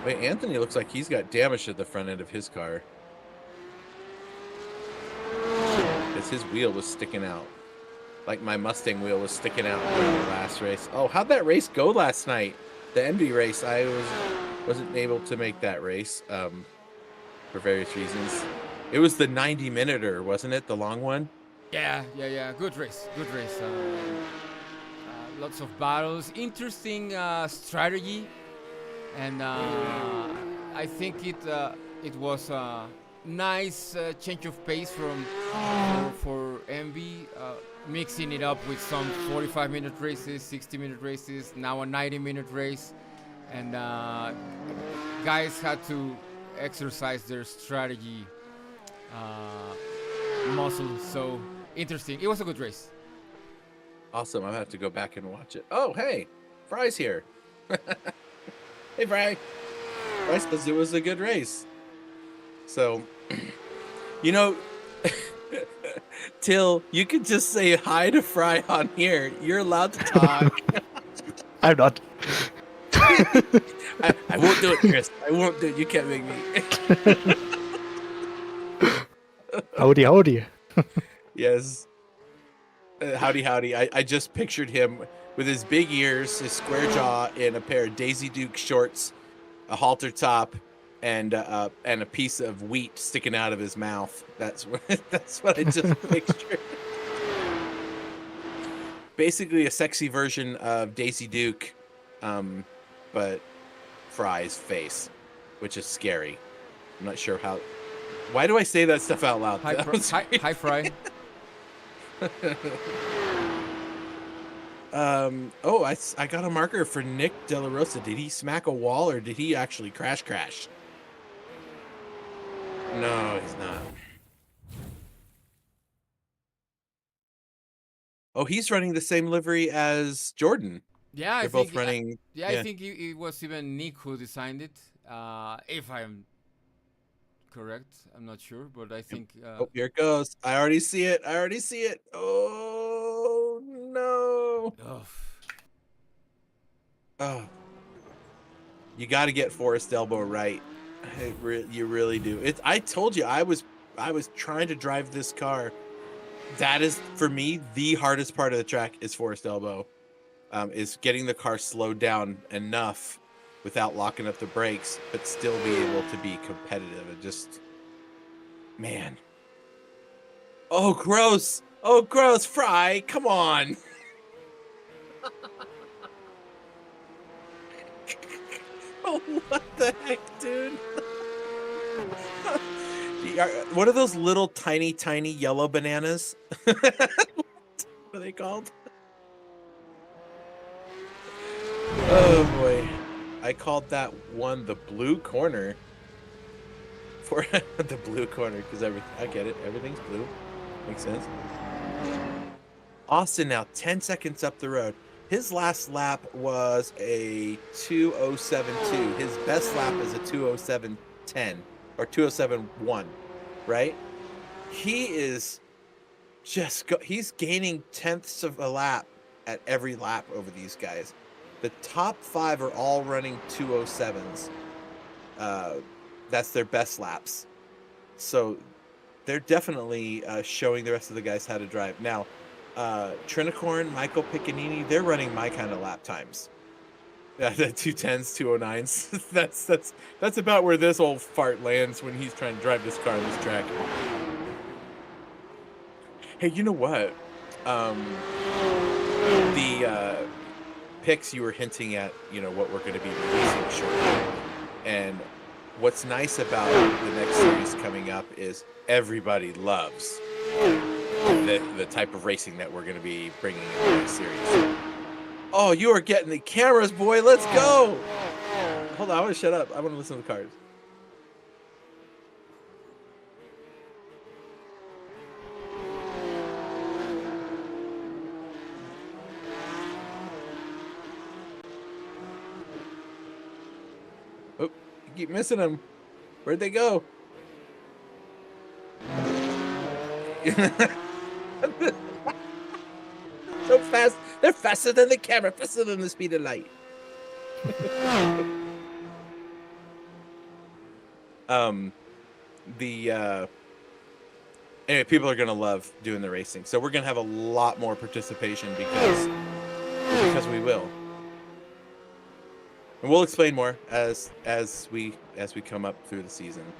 Wait, Anthony looks like he's got damage to the front end of his car. Because his wheel was sticking out. Like my Mustang wheel was sticking out in the last race. Oh, how'd that race go last night? The Envy race. I wasn't able to make that race for various reasons. It was the 90-minuter, wasn't it? The long one? Yeah. Good race. Lots of battles. Interesting strategy. And I think it was a nice change of pace for Envy, mixing it up with some 45-minute races, 60-minute races, now a 90-minute race, and guys had to exercise their strategy muscle. So interesting. It was a good race. Awesome. I'll have to go back and watch it. Oh, hey, Fry's here. Hey, Fry. Fry says it was a good race. So, you know, Till, you could just say hi to Fry on here. You're allowed to talk. I'm not. I won't do it, Chris. I won't do it. You can't make me. Howdy. Yes. Howdy. I just pictured him with his big ears, his square jaw, in a pair of Daisy Duke shorts, a halter top, and a piece of wheat sticking out of his mouth. That's what I just pictured. Basically a sexy version of Daisy Duke, but Fry's face, which is scary. I'm not sure how. Why do I say that stuff out loud? Hi, Fry. I got a marker for Nick De La Rosa. Did he smack a wall or did he actually crash? No, he's not. Oh, he's running the same livery as Jordan. Yeah, They're both running. I think it was even Nick who designed it, if I'm correct. I'm not sure, but I think. Oh, here it goes. I already see it. Oh, no. Oh, Oh. You got to get Forest Elbow right. You really do. I told you I was trying to drive this car. That is, for me, the hardest part of the track is Forest Elbow. Is getting the car slowed down enough without locking up the brakes, but still be able to be competitive. It just, man. Oh, gross. Oh, gross. Fry, come on. Oh, what the heck, dude? What are those little tiny yellow bananas? What are they called? Oh boy. I called that one the blue corner. For the blue corner, because I get it. Everything's blue. Makes sense. Austin now 10 seconds up the road. His last lap was a 2:07.2. His best lap is a 2:07.10 or 2:07.1, right? He is he's gaining tenths of a lap at every lap over these guys. The top 5 are all running 2:07s. That's their best laps. So they're definitely showing the rest of the guys how to drive. Now, Trinicorn, Michael Piccanini, they're running my kind of lap times. The 2:10s, 2:09s. That's about where this old fart lands when he's trying to drive this car on this track. Hey, you know what? The picks you were hinting at, what we're going to be releasing shortly. And what's nice about the next series coming up is everybody loves the type of racing that we're going to be bringing in the next series. Oh, you are getting the cameras, boy. Let's go. Hold on. I want to shut up. I want to listen to the cars. Oh, you keep missing them. Where'd they go? So fast. They're faster than the camera, faster than the speed of light. Anyway, people are gonna love doing the racing. So we're gonna have a lot more participation because we will. And we'll explain more as we come up through the season.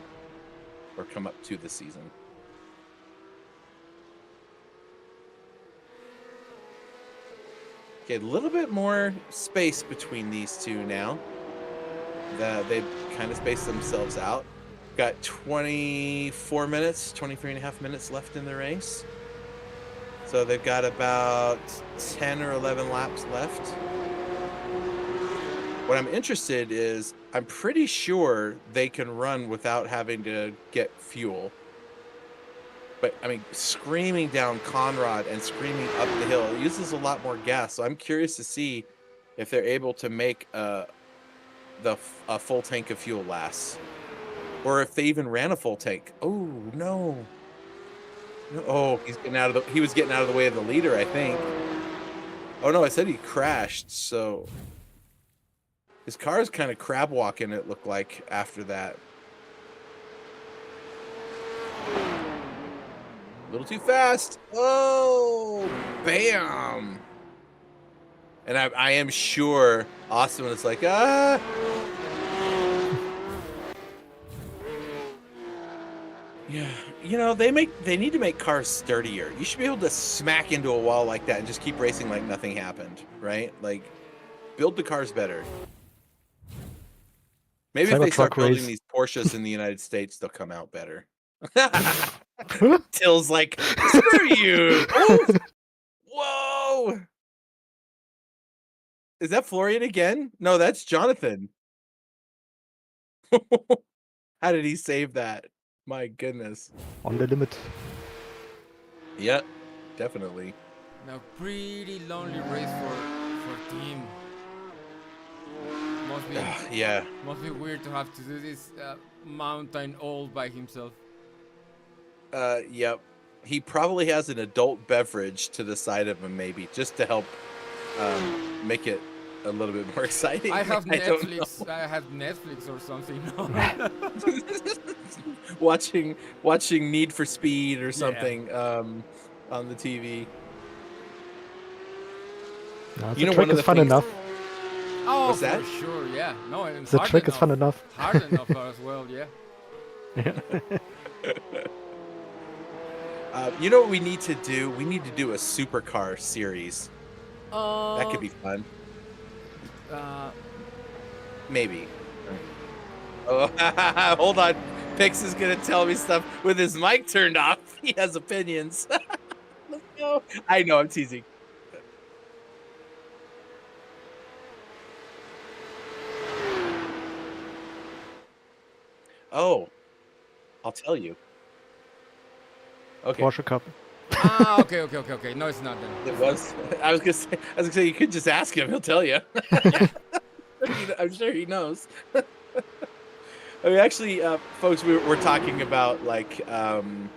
Or come up to the season. Okay, a little bit more space between these two now. They've kind of spaced themselves out. Got 23 and a half minutes left in the race. So they've got about 10 or 11 laps left. What I'm interested is, I'm pretty sure they can run without having to get fuel. But, I mean, screaming down Conrad and screaming up the hill, it uses a lot more gas. So I'm curious to see if they're able to make a full tank of fuel last. Or if they even ran a full tank. Oh, no. Oh, he was getting out of the way of the leader, I think. Oh, no, I said he crashed, so... His car is kind of crab walking, it looked like, after that. A little too fast. Oh, bam. And I am sure Austin was like, ah. Yeah, they need to make cars sturdier. You should be able to smack into a wall like that and just keep racing like nothing happened, right? Like, build the cars better. Maybe if they start building these Porsches in the United States, they'll come out better. Till's like, screw you. Oh, whoa. Is that Florian again? No, that's Jonathan. How did he save that? My goodness. On the limit. Yep, definitely. Now, pretty lonely race for team. Must be Yeah. Must be weird to have to do this mountain all by himself. Yep. He probably has an adult beverage to the side of him, maybe, just to help make it a little bit more exciting. I have don't know. Netflix. I have Netflix or something. watching Need for Speed or something on the TV. No, You the know, one track of is the fun things- enough. Oh, What's for that? sure, yeah. No, and The hard track is enough. fun enough. Hard enough as well, yeah. You know what we need to do? We need to do a supercar series. That could be fun. Maybe. Oh, hold on. Pix is gonna tell me stuff with his mic turned off. He has opinions. Let's go. I know, I'm teasing. Oh, I'll tell you. Okay. Porsche Cup. Okay. No, it's not then. It was. I was gonna say you could just ask him. He'll tell you. I'm sure he knows. I mean, actually, folks, we're talking about like some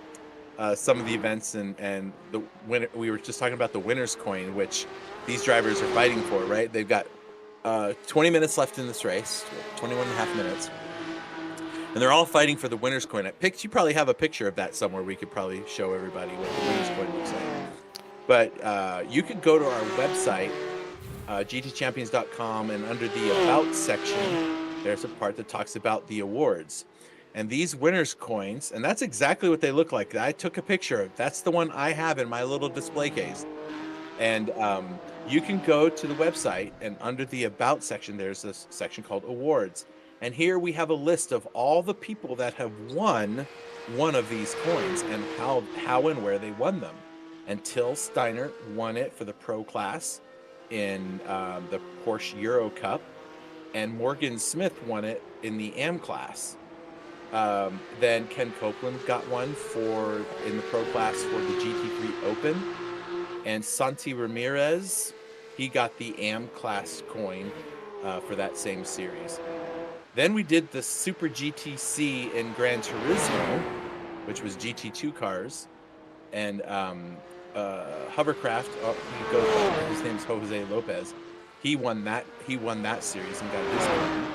of the events and the winner. We were just talking about the winner's coin, which these drivers are fighting for. Right? They've got 20 minutes left in this race, 21 and a half minutes. And they're all fighting for the winner's coin. You probably have a picture of that somewhere. We could probably show everybody what the winner's coin looks like. But you could go to our website, gtchampions.com, and under the About section, there's a part that talks about the awards. And these winner's coins, and that's exactly what they look like. I took a picture of. That's the one I have in my little display case. And you can go to the website, and under the About section, there's this section called Awards. And here we have a list of all the people that have won one of these coins and how and where they won them. And Till Steiner won it for the Pro class in the Porsche Euro Cup, and Morgan Smith won it in the AM class. Then Ken Copeland got one in the Pro class for the GT3 Open, and Santi Ramirez, he got the AM class coin for that same series. Then we did the Super GTC in Gran Turismo, which was GT2 cars, and Hovercraft. His name's Jose Lopez. He won that series and got his coin.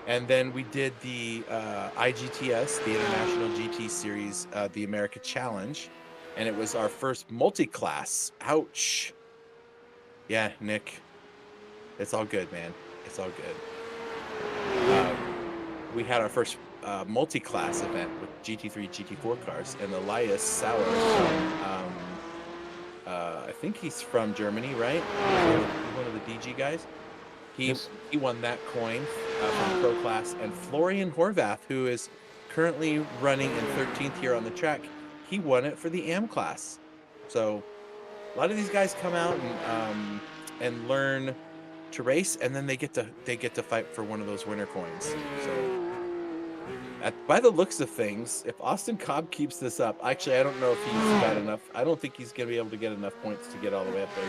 And then we did the IGTS, the International GT Series, the America Challenge, and it was our first multi-class. Ouch. Yeah, Nick. It's all good, man. It's all good. We had our first multi-class event with GT3, GT4 cars, and Elias Sauer from, I think he's from Germany, right? One of the DG guys. He won that coin from the Pro class, and Florian Horvath, who is currently running in 13th here on the track, he won it for the AM class. So a lot of these guys come out and learn to race, and then they get to fight for one of those winner coins. So by the looks of things, if Austin Cobb keeps this up, actually I don't know if he's got enough. I don't think he's gonna be able to get enough points to get all the way up there.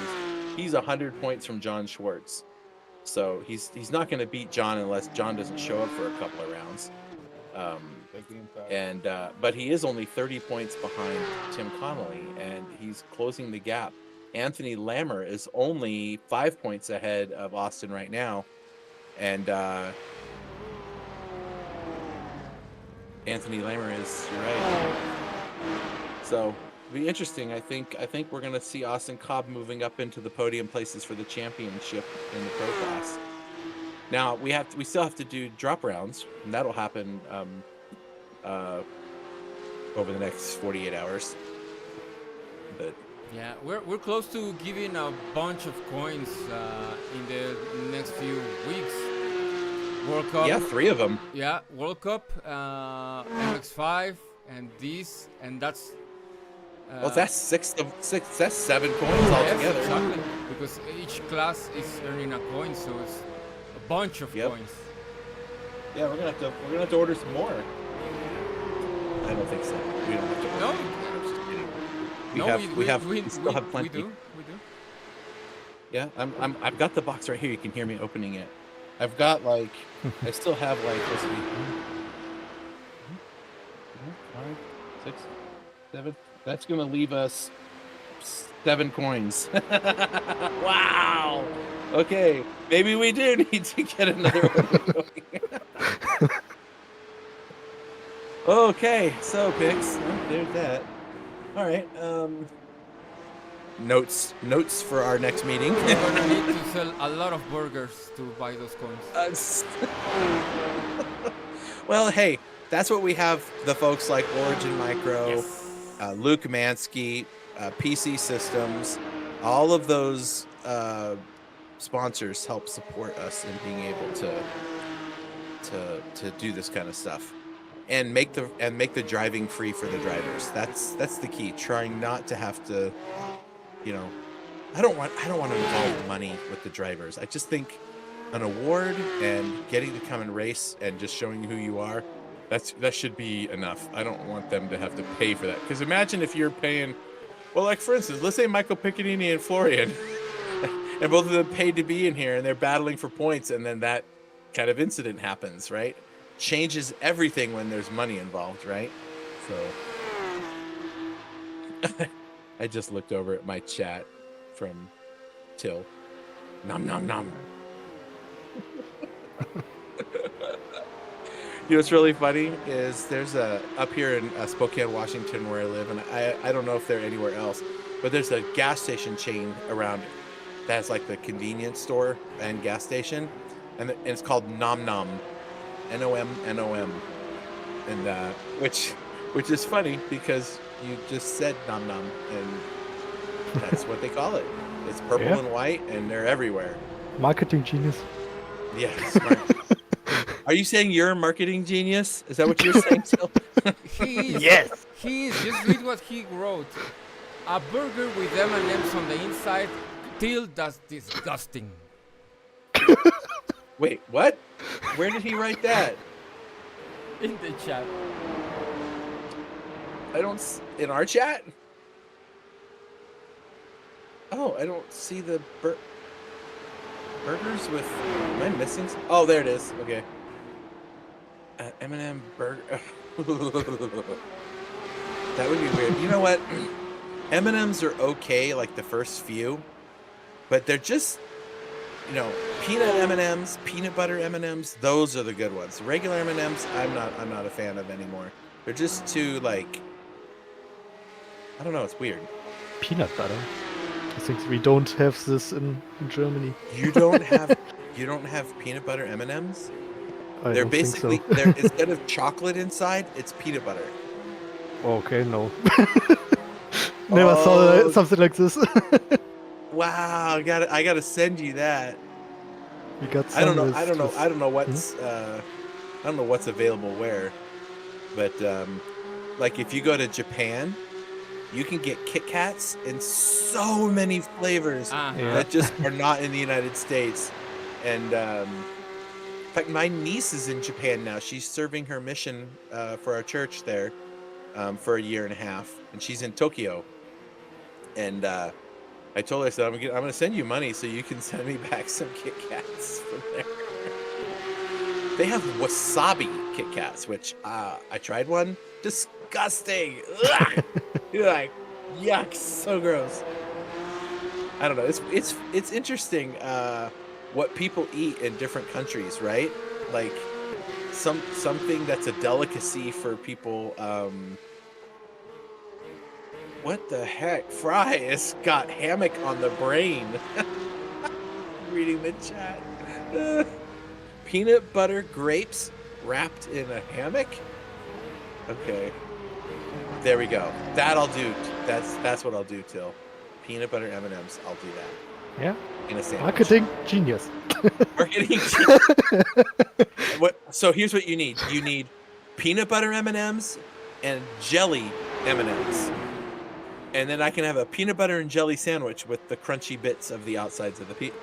He's 100 points from John Schwartz, so he's not gonna beat John unless John doesn't show up for a couple of rounds. But he is only 30 points behind Tim Connolly, and he's closing the gap. Anthony Lammer is only 5 points ahead of Austin right now, and Anthony Lammer is, you're right. So it'll be interesting. I think we're gonna see Austin Cobb moving up into the podium places for the championship in the Pro class. Now we still have to do drop rounds, and that'll happen over the next 48 hours. But yeah, we're close to giving a bunch of coins in the next few weeks. World Cup. Yeah, 3 of them. Yeah, World Cup, MX5, and this, and that's. Well, that's 6. That's 7 coins altogether. Yes, exactly. Because each class is earning a coin, so it's a bunch of coins. Yeah, we're gonna have to order some more. I don't think so. We don't have to. No. I'm just kidding. We still have plenty. We do. Yeah, I've got the box right here. You can hear me opening it. I've got like, I still have like, let's see, 5, 6, 7. That's gonna leave us 7 coins. Wow. Okay, maybe we do need to get another one going. Okay, so picks. Oh, there's that. All right. Notes for our next meeting. We're gonna need to sell a lot of burgers to buy those coins. Well, hey, that's what we have. The folks like Origin Micro, Luke Manske, PC Systems, all of those sponsors help support us in being able to do this kind of stuff. And make the driving free for the drivers. That's the key. Trying not to have to, you know, I don't want to involve money with the drivers. I just think an award and getting to come and race and just showing who you are, that should be enough. I don't want them to have to pay for that. Because imagine if you're paying, well, like for instance, let's say Michael Piccinini and Florian, and both of them paid to be in here and they're battling for points, and then that kind of incident happens, right? Changes everything when there's money involved, right? So I just looked over at my chat from Till. Nom nom nom. You know what's really funny is there's up here in Spokane, Washington, where I live, and I don't know if they're anywhere else, but there's a gas station chain around that's like the convenience store and gas station, and it's called Nom Nom. Nom, and which is funny because you just said nom nom, and that's what they call it. It's purple and white, and they're everywhere. Marketing genius. Yeah, smart. Are you saying you're a marketing genius? Is that what you're saying, Till? Yes. He is. Just read what he wrote. A burger with M&Ms on the inside. Till, that's disgusting. Wait, what? Where did he write that? In the chat. In our chat? Oh, I don't see the burgers with, am I missing? Oh, there it is. Okay. M&M burger. That would be weird. You know what? M&Ms are okay, like the first few, but they're just, you know, peanut M&Ms, peanut butter M&Ms, those are the good ones. Regular M&Ms, I'm not a fan of anymore. They're just too, like, I don't know, it's weird. Peanut butter. I think we don't have this in Germany. You don't have peanut butter M&Ms? They're basically think so. they're instead of chocolate inside, it's peanut butter. Okay, no. Never saw something like this. Wow, I gotta send you that. We got I don't know what's available where, but like if you go to Japan, you can get Kit Kats in so many flavors that just are not in the United States. And in fact, my niece is in Japan now. She's serving her mission for our church there for a year and a half, and she's in Tokyo. And I told her, I said, I'm going to send you money so you can send me back some Kit Kats from there. They have wasabi Kit Kats, which I tried one. Disgusting. You're like, yuck, so gross. I don't know. It's interesting what people eat in different countries, right? Like something that's a delicacy for people. What the heck? Fry has got hammock on the brain. Reading the chat. Peanut butter grapes wrapped in a hammock? Okay. There we go. That I'll do. That's what I'll do, Till. Peanut butter M&Ms. I'll do that. Yeah. In a sandwich. Marketing genius. Marketing genius. So here's what you need. You need peanut butter M&Ms and jelly M&Ms. And then I can have a peanut butter and jelly sandwich with the crunchy bits of the outsides of the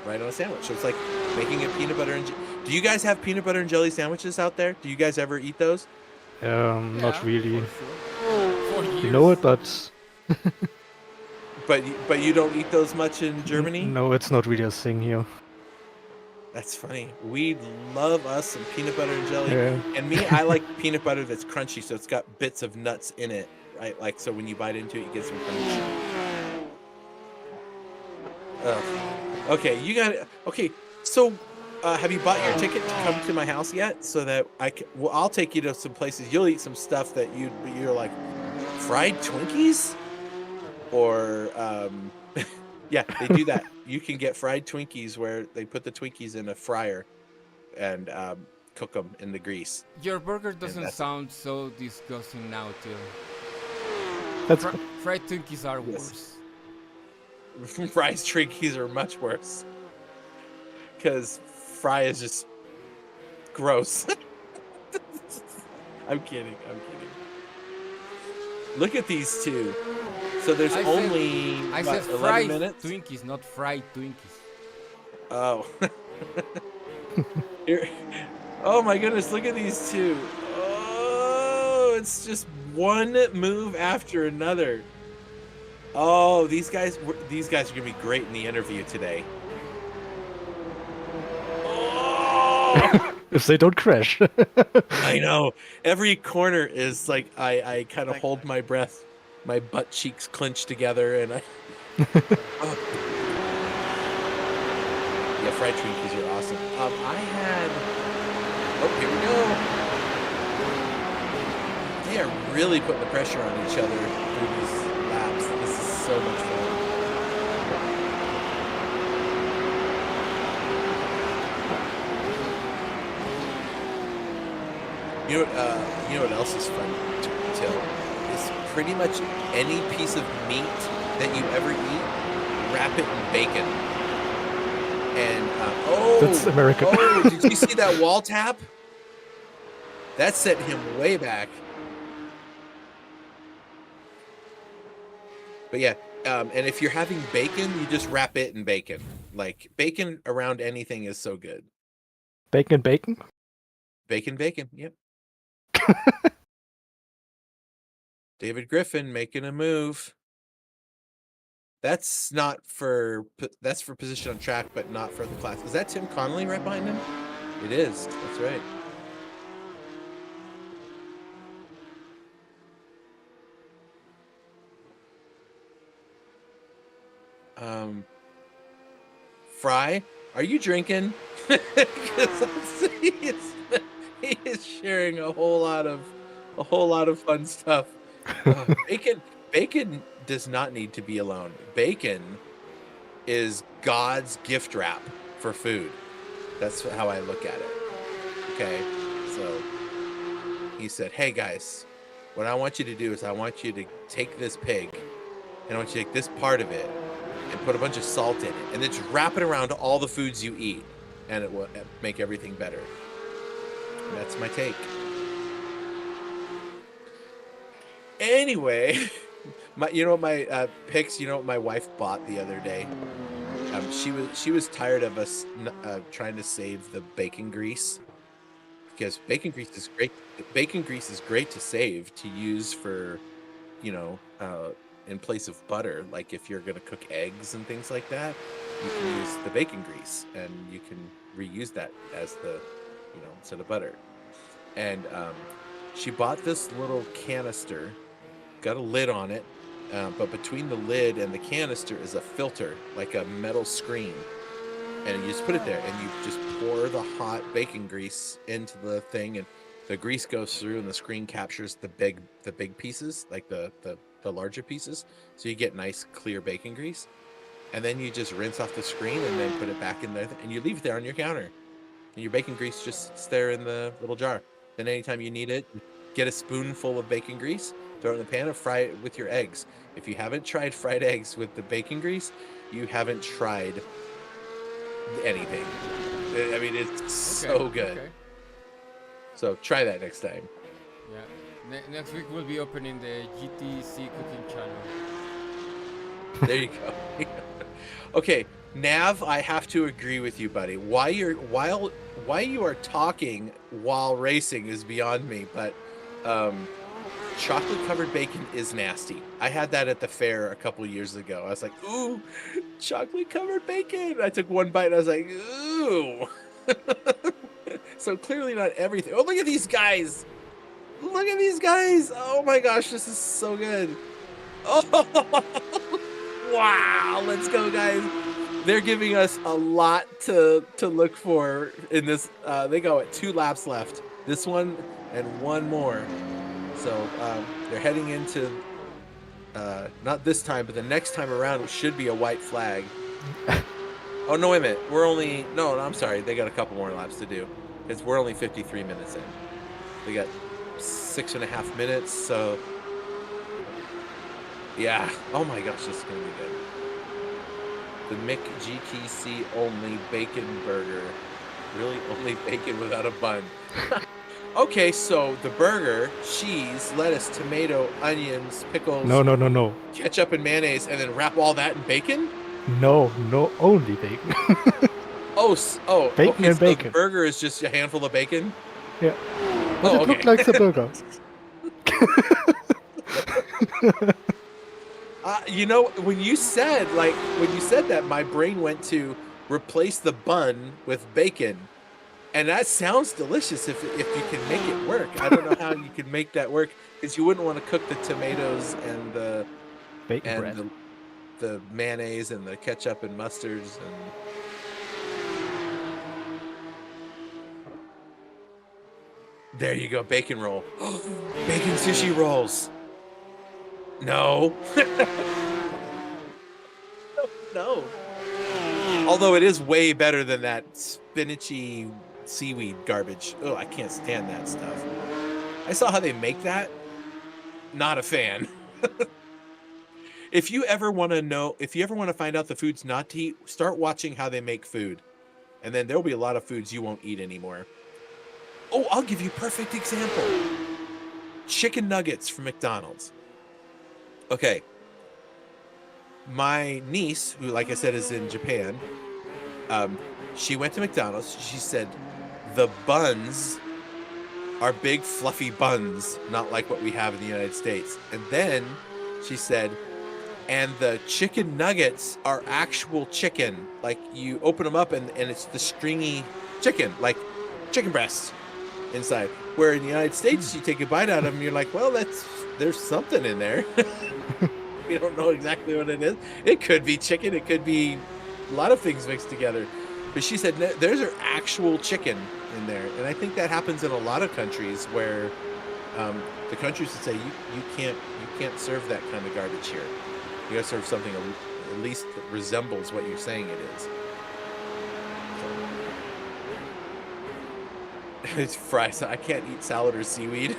right on a sandwich. So it's like making a peanut butter and do you guys have peanut butter and jelly sandwiches out there? Do you guys ever eat those? Not really. For years. You know it, but But you don't eat those much in Germany? no, it's not really a thing here. That's funny. We love us some peanut butter and jelly. Yeah. And me, I like peanut butter that's crunchy, so it's got bits of nuts in it, right? Like, so when you bite into it, you get some crunch. Okay, you got it. Okay, so have you bought your ticket to come to my house yet? So that well, I'll take you to some places. You'll eat some stuff that you're like, fried Twinkies? Or, yeah, they do that. You can get fried Twinkies where they put the Twinkies in a fryer and cook them in the grease. Your burger doesn't sound so disgusting now, Till. That's Fried Twinkies are worse. Fried Twinkies are much worse. Because fry is just gross. I'm kidding. Look at these two. So there's I said 11 fried minutes? Twinkies, not fried Twinkies. Oh. Here. Oh my goodness, look at these two. Oh, it's just one move after another. Oh, these guys are gonna be great in the interview today. Oh! if they don't crash. I know. Every corner is like I kind of hold my breath, my butt cheeks clenched together, and I. Oh. Yeah, fried Twinkies are awesome. I had. Oh, here we go. They are really putting the pressure on each other through these laps. This is so much fun. You know what else is fun, Till? Is pretty much any piece of meat that you ever eat, wrap it in bacon. And That's American. Oh, did you see that wall tap? That sent him way back. But yeah, and if you're having bacon, you just wrap it in bacon. Like bacon around anything is so good. Bacon. Bacon. Yep. David Griffin making a move. That's for position on track, but not for the class. Is that Tim Connolly right behind him? It is. That's right. Fry, are you drinking? Because he is sharing a whole lot of fun stuff. Bacon does not need to be alone. Bacon is God's gift wrap for food. That's how I look at it. Okay, so he said, "Hey guys, what I want you to do is I want you to take this pig, and I want you to take this part of it and put a bunch of salt in it, and then just wrap it around all the foods you eat, and it will make everything better." And that's my take. Anyway, you know what my picks? You know what my wife bought the other day? She was tired of us trying to save the bacon grease, because bacon grease is great. Bacon grease is great to save, to use for, in place of butter. Like if you're gonna cook eggs and things like that, you can use the bacon grease, and you can reuse that as the, instead of butter. And she bought this little canister, got a lid on it, but between the lid and the canister is a filter, like a metal screen, and you just put it there, and you just pour the hot bacon grease into the thing, and the grease goes through, and the screen captures the big pieces, like the larger pieces, so you get nice clear bacon grease. And then you just rinse off the screen and then put it back in there, and you leave it there on your counter, and your bacon grease just sits there in the little jar. Then anytime you need it, get a spoonful of bacon grease, throw it in the pan, and fry it with your eggs. If you haven't tried fried eggs with the bacon grease, you haven't tried anything. I mean, it's so good. Okay. So try that next time. Yeah. Next week we'll be opening the GT3 cooking channel. There you go. Okay, Nav, I have to agree with you, buddy. Why you are talking while racing is beyond me, but chocolate covered bacon is nasty. I had that at the fair a couple years ago. I was like, ooh, chocolate covered bacon. I took one bite and I was like, ooh. So clearly not everything. Oh, look at these guys. Look at these guys. Oh my gosh, this is so good. Oh, wow. Let's go, guys. They're giving us a lot to look for in this. They go at 2 laps left. This one and one more. So they're heading into, not this time, but the next time around, it should be a white flag. Oh, no, wait a minute. No, I'm sorry. They got a couple more laps to do. We're only 53 minutes in. They got 6.5 minutes, so yeah. Oh my gosh, this is gonna be good. The Mick GTC only bacon burger. Really, only bacon without a bun. Okay, so the burger, cheese, lettuce, tomato, onions, pickles, No. ketchup and mayonnaise, and then wrap all that in bacon? No, only bacon. okay, Bacon and so bacon. The burger is just a handful of bacon? Yeah. But it looked like the burger. When you said that, my brain went to replace the bun with bacon, and that sounds delicious if you can make it work. I don't know how you can make that work, because you wouldn't want to cook the tomatoes and the Bacon bread. the mayonnaise and the ketchup and mustards and. There you go, bacon roll. Bacon sushi rolls. No. No. Although it is way better than that spinachy seaweed garbage. Oh, I can't stand that stuff. I saw how they make that. Not a fan. If you ever want to find out the foods not to eat, start watching how they make food. And then there'll be a lot of foods you won't eat anymore. Oh, I'll give you a perfect example. Chicken nuggets from McDonald's. Okay. My niece, who, like I said, is in Japan, she went to McDonald's. She said the buns are big, fluffy buns, not like what we have in the United States. And then she said, and the chicken nuggets are actual chicken. Like, you open them up and it's the stringy chicken, like chicken breasts inside. Where in the United States, you take a bite out of them, and you're like, well, there's something in there. We don't know exactly what it is. It could be chicken. It could be a lot of things mixed together. But she said there's an actual chicken in there. And I think that happens in a lot of countries where the countries would say you can't serve that kind of garbage here. You gotta serve something at least that resembles what you're saying it is. It's fries. I can't eat salad or seaweed.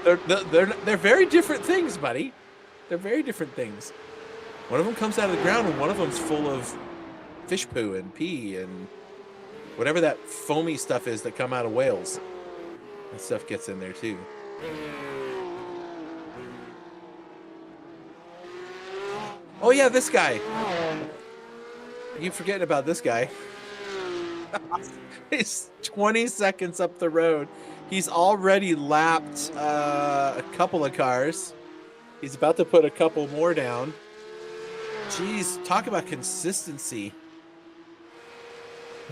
They're very different things, buddy. They're very different things. One of them comes out of the ground, and one of them's full of fish poo and pee and whatever that foamy stuff is that come out of whales. That stuff gets in there too. Oh yeah, this guy. You forgetting about this guy. He's 20 seconds up the road. He's already lapped a couple of cars. He's about to put a couple more down. Jeez, talk about consistency.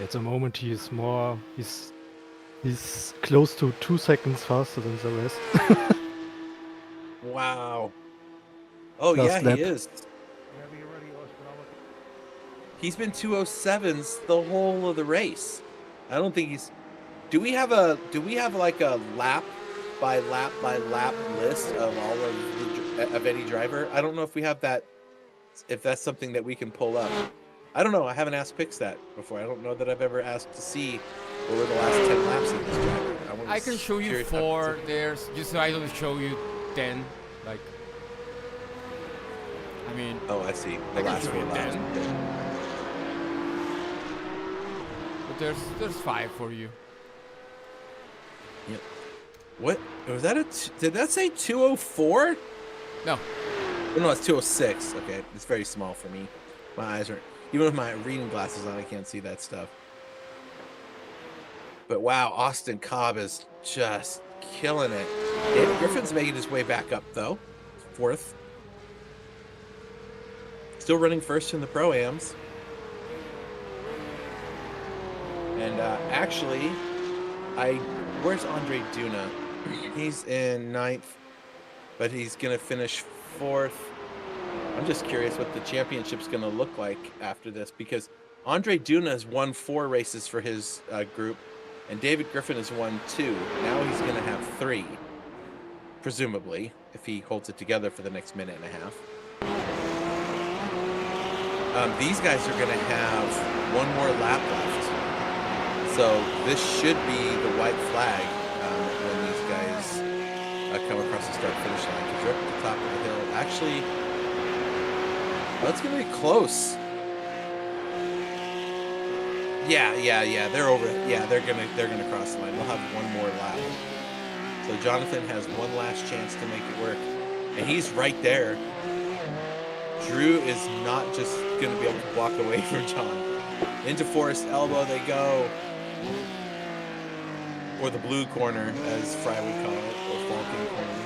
At the moment, he's close to 2 seconds faster than the rest. Wow. Oh Last yeah, lap. he is. He's been 207s the whole of the race. I don't think he's. Do we have like a lap by lap list of all of any driver? I don't know if we have that. If that's something that we can pull up. I don't know. I haven't asked Pix that before. I don't know that I've ever asked to see what were the last 10 laps of this driver. I can show you 4. There's just so I don't show you 10. Like, I mean. Oh, I see. The I can last show 4 you laps. 10. But there's 5 for you. Yep. What was that? Did that say 204? No. Oh, no, it's 206. Okay, it's very small for me. My eyes are, even with my reading glasses on, I can't see that stuff. But wow, Austin Cobb is just killing it. David Griffin's making his way back up though, 4th. Still running first in the Pro-Ams. Actually, where's Andre Duna? He's in 9th, but he's gonna finish 4th. I'm just curious what the championship's gonna look like after this, because Andre Duna has won 4 races for his group, and David Griffin has won 2. Now he's gonna have 3, presumably, if he holds it together for the next minute and a half. These guys are gonna have 1 more lap left. So this should be the white flag when these guys come across the start-finish line, because they're up at the top of the hill. Actually, that's going to be close. Yeah. They're over. Yeah, they're gonna cross the line. They'll have 1 more lap. So Jonathan has 1 last chance to make it work, and he's right there. Drew is not just going to be able to walk away from John. Into Forest Elbow they go. Or the blue corner, as Fry would call it, or Falcon corner.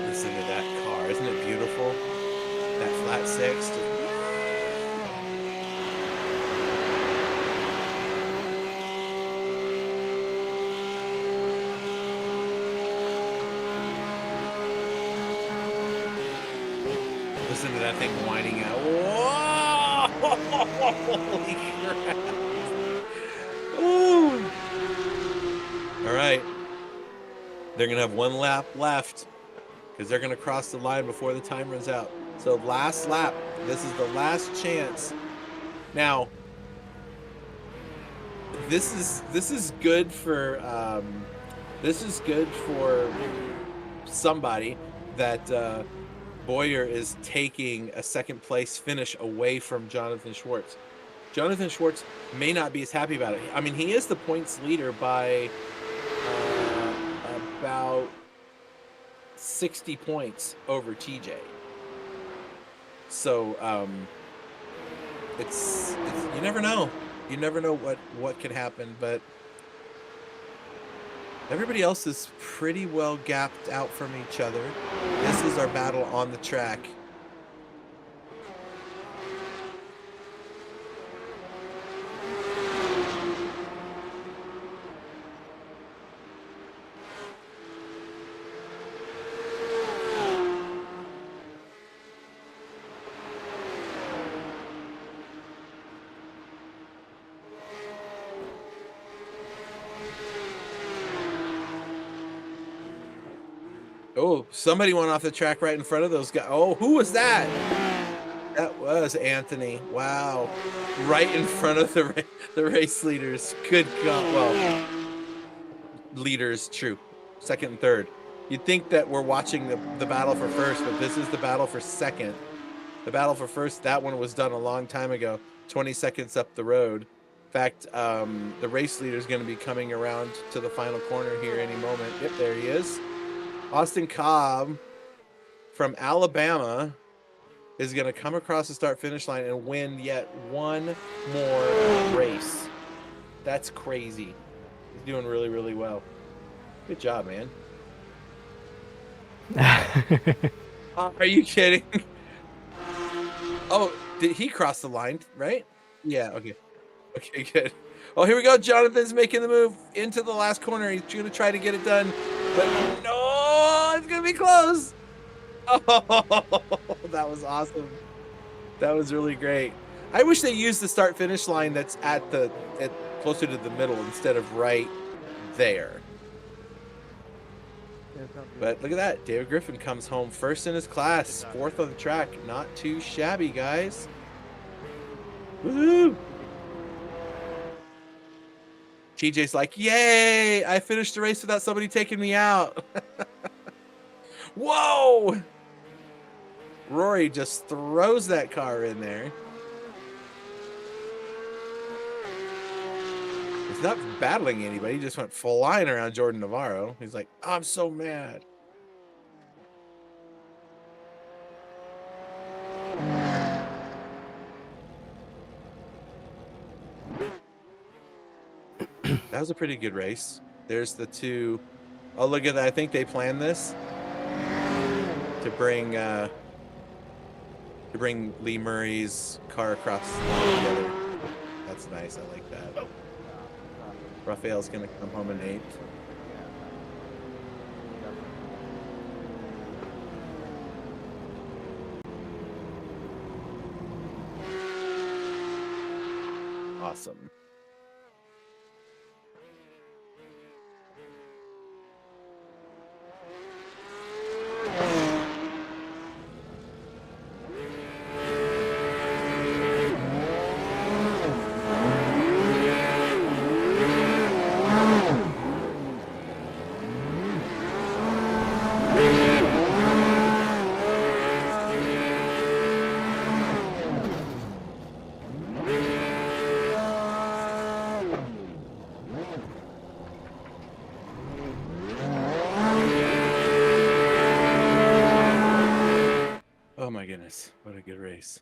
Listen to that car. Isn't it beautiful? That flat 6. Listen to that thing whining out. Whoa! Holy crap. Ooh. All right. They're going to have 1 lap left, because they're going to cross the line before the time runs out. So last lap. This is the last chance. Now, this is good for somebody that Boyer is taking a 2nd place finish away from Jonathan Schwartz. Jonathan Schwartz may not be as happy about it. I mean, he is the points leader by about 60 points over TJ. So it's you never know. You never know what could happen, but everybody else is pretty well gapped out from each other. This is our battle on the track. Oh, somebody went off the track right in front of those guys. Oh, who was that? That was Anthony. Wow. Right in front of the race leaders. Good God. Well, leaders, true. 2nd and 3rd. You'd think that we're watching the battle for 1st, but this is the battle for 2nd. The battle for 1st, that one was done a long time ago, 20 seconds up the road. In fact, the race leader is going to be coming around to the final corner here any moment. Yep, there he is. Austin Cobb from Alabama is going to come across the start-finish line and win yet 1 more race. That's crazy. He's doing really, really well. Good job, man. Are you kidding? Oh, did he cross the line, right? Yeah, okay. Okay, good. Oh, here we go. Jonathan's making the move into the last corner. He's going to try to get it done. But no, it's going to be close. Oh, that was awesome. That was really great. I wish they used the start-finish line that's at closer to the middle instead of right there. But look at that. David Griffin comes home 1st in his class, 4th on the track. Not too shabby, guys. Woohoo! TJ's like, yay! I finished the race without somebody taking me out. Whoa! Rory just throws that car in there. He's not battling anybody. He just went flying around Jordan Navarro. He's like, I'm so mad. That was a pretty good race. There's the 2. Oh, look at that. I think they planned this to bring to bring Lee Murray's car across the line together. That's nice. I like that. Raphael's gonna come home in 8th. Awesome. Oh my goodness, what a good race.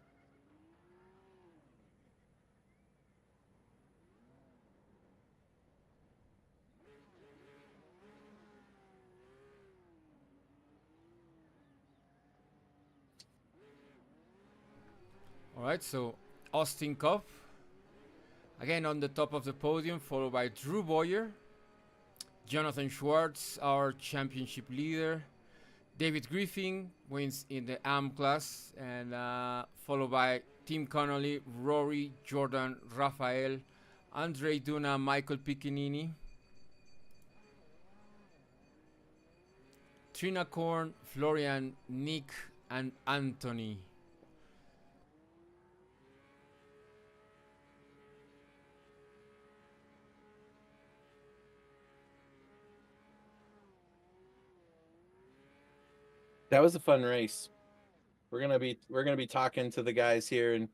All right, so Austin Cup. Again on the top of the podium, followed by Drew Boyer, Jonathan Schwartz, our championship leader. David Griffin wins in the AM class, and followed by Tim Connolly, Rory, Jordan, Rafael, Andre Duna, Michael Piccinini, Trina Korn, Florian, Nick, and Anthony. That was a fun race. We're gonna be talking to the guys here in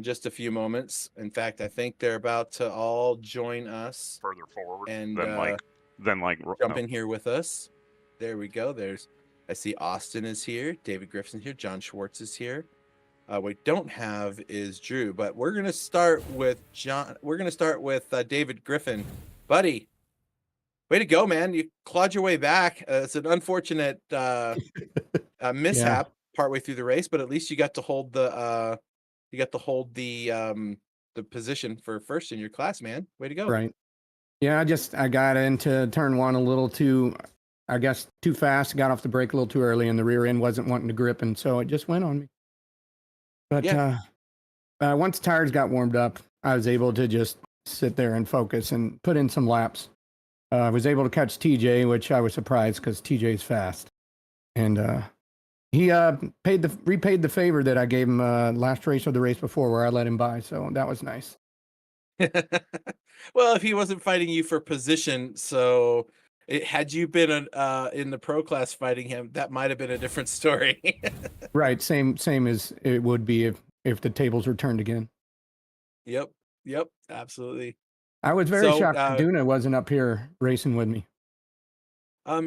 just a few moments. In fact, I think they're about to all join us further forward and than like jump in here with us. There we go. I see Austin is here, David Griffin's here, John Schwartz is here. What we don't have is Drew, but we're gonna start with John. We're gonna start with David Griffin, buddy. Way to go, man! You clawed your way back. It's an unfortunate mishap partway through the race, but at least you got to hold the position for first in your class, man. Way to go! Right. Yeah, I got into turn one a little too, I guess, too fast. Got off the brake a little too early, and the rear end wasn't wanting to grip, and so it just went on me. But once tires got warmed up, I was able to just sit there and focus and put in some laps. I was able to catch TJ, which I was surprised because TJ's fast. And he repaid the favor that I gave him last race or the race before where I let him by. So that was nice. Well, if he wasn't fighting you for position, so had you been in the pro class fighting him, that might have been a different story. Right. Same as it would be if the tables were turned again. Yep. Absolutely. I was very shocked that Duna wasn't up here racing with me.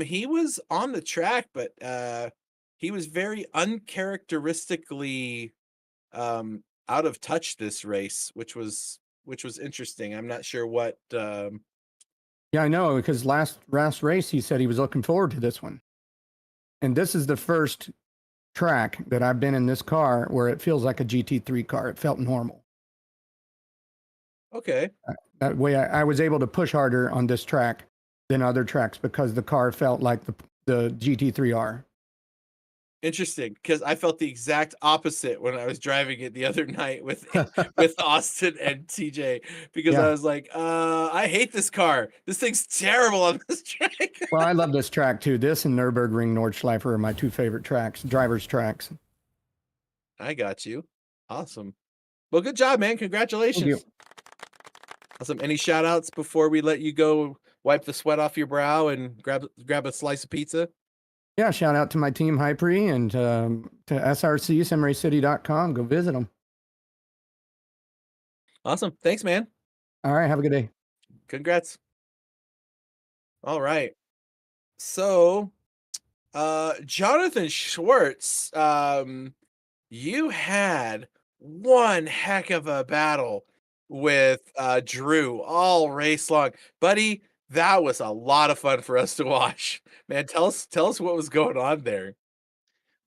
He was on the track, but he was very uncharacteristically out of touch this race, which was interesting. I'm not sure what. Yeah, I know, because last race he said he was looking forward to this one, and this is the first track that I've been in this car where it feels like a GT3 car. It felt normal. Okay. That way, I was able to push harder on this track than other tracks because the car felt like the GT3R. Interesting, because I felt the exact opposite when I was driving it the other night with Austin and TJ, because I was like, I hate this car. This thing's terrible on this track. Well, I love this track too. This and Nürburgring Nordschleife are my two favorite tracks, drivers' tracks. I got you. Awesome. Well, good job, man. Congratulations. Thank you. Awesome. Any shout outs before we let you go wipe the sweat off your brow and grab a slice of pizza? Yeah, shout out to my team, Hypre, and to SRC, SimRaceCity.com. Go visit them. Awesome. Thanks, man. All right. Have a good day. Congrats. All right. So, Jonathan Schwartz, you had one heck of a battle with Drew all race long, buddy. That was a lot of fun for us to watch, man. Tell us what was going on there.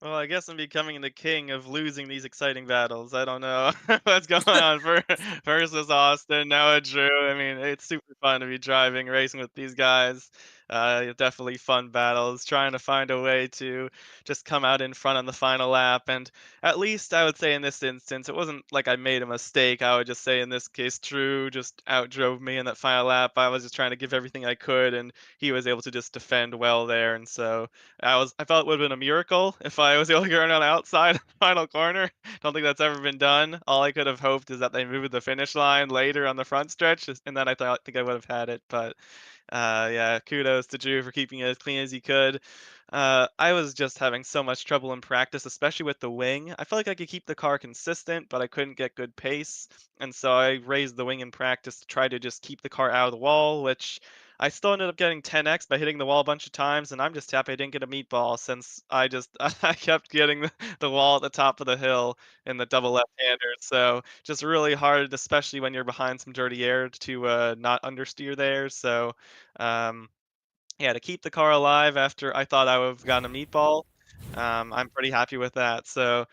Well, I guess I'm becoming the king of losing these exciting battles. I don't know what's going on for versus Austin. Now it's Drew. I mean, it's super fun to be driving, racing with these guys. Definitely fun battles. Trying to find a way to just come out in front on the final lap, and at least I would say in this instance, it wasn't like I made a mistake. I would just say in this case, Drew just outdrove me in that final lap. I was just trying to give everything I could, and he was able to just defend well there, and so. I felt it would have been a miracle if I was able to get around on the outside of the final corner. Don't think that's ever been done. All I could have hoped is that they moved the finish line later on the front stretch, and then think I would have had it. But yeah, kudos to Drew for keeping it as clean as he could. I was just having so much trouble in practice, especially with the wing. I felt like I could keep the car consistent, but I couldn't get good pace. And so I raised the wing in practice to try to just keep the car out of the wall, which I still ended up getting 10x by hitting the wall a bunch of times. And I'm just happy I didn't get a meatball since I kept getting the wall at the top of the hill in the double left-hander. So just really hard, especially when you're behind some dirty air, to not understeer there. So um, yeah, to keep the car alive after I thought I would have gotten a meatball, I'm pretty happy with that. So,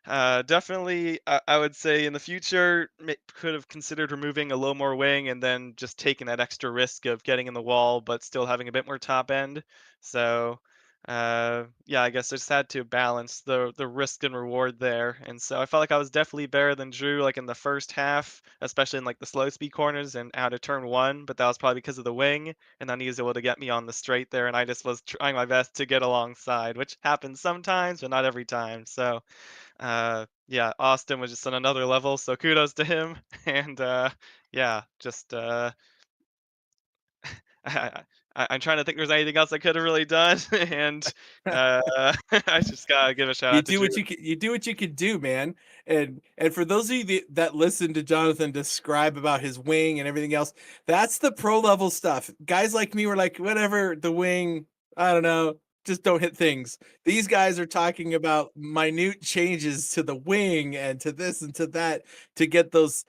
definitely, I would say in the future, could have considered removing a little more wing and then just taking that extra risk of getting in the wall, but still having a bit more top end. So, yeah, I guess I just had to balance the risk and reward there. And so I felt like I was definitely better than Drew, like in the first half, especially in like the slow speed corners and out of turn one. But that was probably because of the wing, and then he was able to get me on the straight there, and I just was trying my best to get alongside, which happens sometimes, but not every time. So, yeah, Austin was just on another level, so kudos to him. And yeah, just I, I'm trying to think if there's anything else I could have really done, and I just gotta give a shout You out to do Drew. what you do what you can do, man. And for those of you that listen to Jonathan describe about his wing and everything else, that's the pro level stuff. Guys like me were like, whatever, the wing, I don't know, just don't hit things. These guys are talking about minute changes to the wing and to this and to that to get those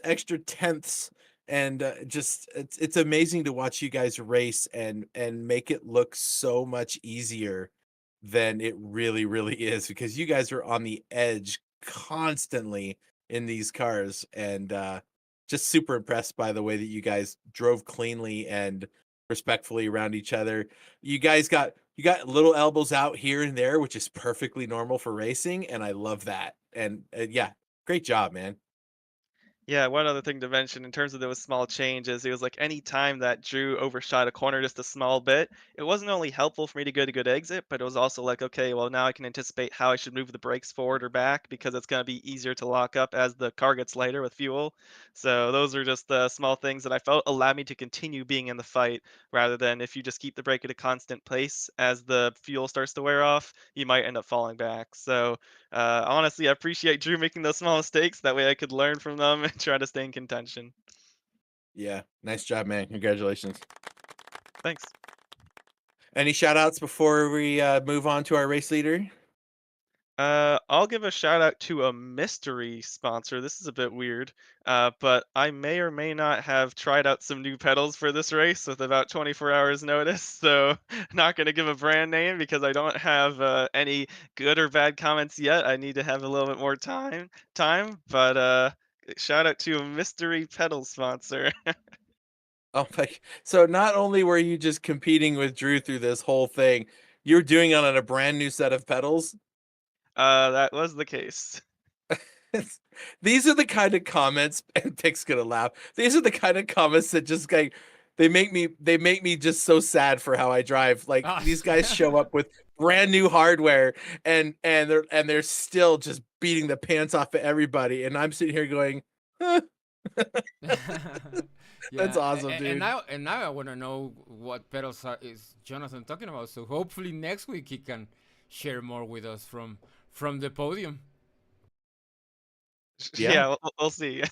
extra tenths. And just it's amazing to watch you guys race and make it look so much easier than it really is, because you guys are on the edge constantly in these cars. And just super impressed by the way that you guys drove cleanly and respectfully around each other. You guys got little elbows out here and there, which is perfectly normal for racing, and I love that. And yeah, great job, man. Yeah, one other thing to mention in terms of those small changes, it was like any time that Drew overshot a corner just a small bit, it wasn't only helpful for me to get a good exit, but it was also like, okay, well, now I can anticipate how I should move the brakes forward or back because it's going to be easier to lock up as the car gets lighter with fuel. So those are just the small things that I felt allowed me to continue being in the fight rather than if you just keep the brake at a constant pace as the fuel starts to wear off, you might end up falling back. So honestly, I appreciate Drew making those small mistakes. That way I could learn from them and try to stay in contention. Yeah, nice job, man. Congratulations. Thanks. Any shout outs before we move on to our race leader? I'll give a shout out to a mystery sponsor. This is a bit weird, but I may or may not have tried out some new pedals for this race with about 24 hours notice. So, not going to give a brand name because I don't have any good or bad comments yet. I need to have a little bit more time. But shout out to a mystery pedal sponsor. Oh my! So not only were you just competing with Drew through this whole thing, you're doing it on a brand new set of pedals. That was the case. These are the kind of comments, and Pick's gonna laugh. These are the kind of comments that just like they make me just so sad for how I drive. Like these guys show up with brand new hardware and they're still just beating the pants off of everybody, and I'm sitting here going, huh. That's awesome, dude. And now I want to know what pedals is Jonathan talking about. So hopefully next week he can share more with us from the podium. Yeah, we'll see.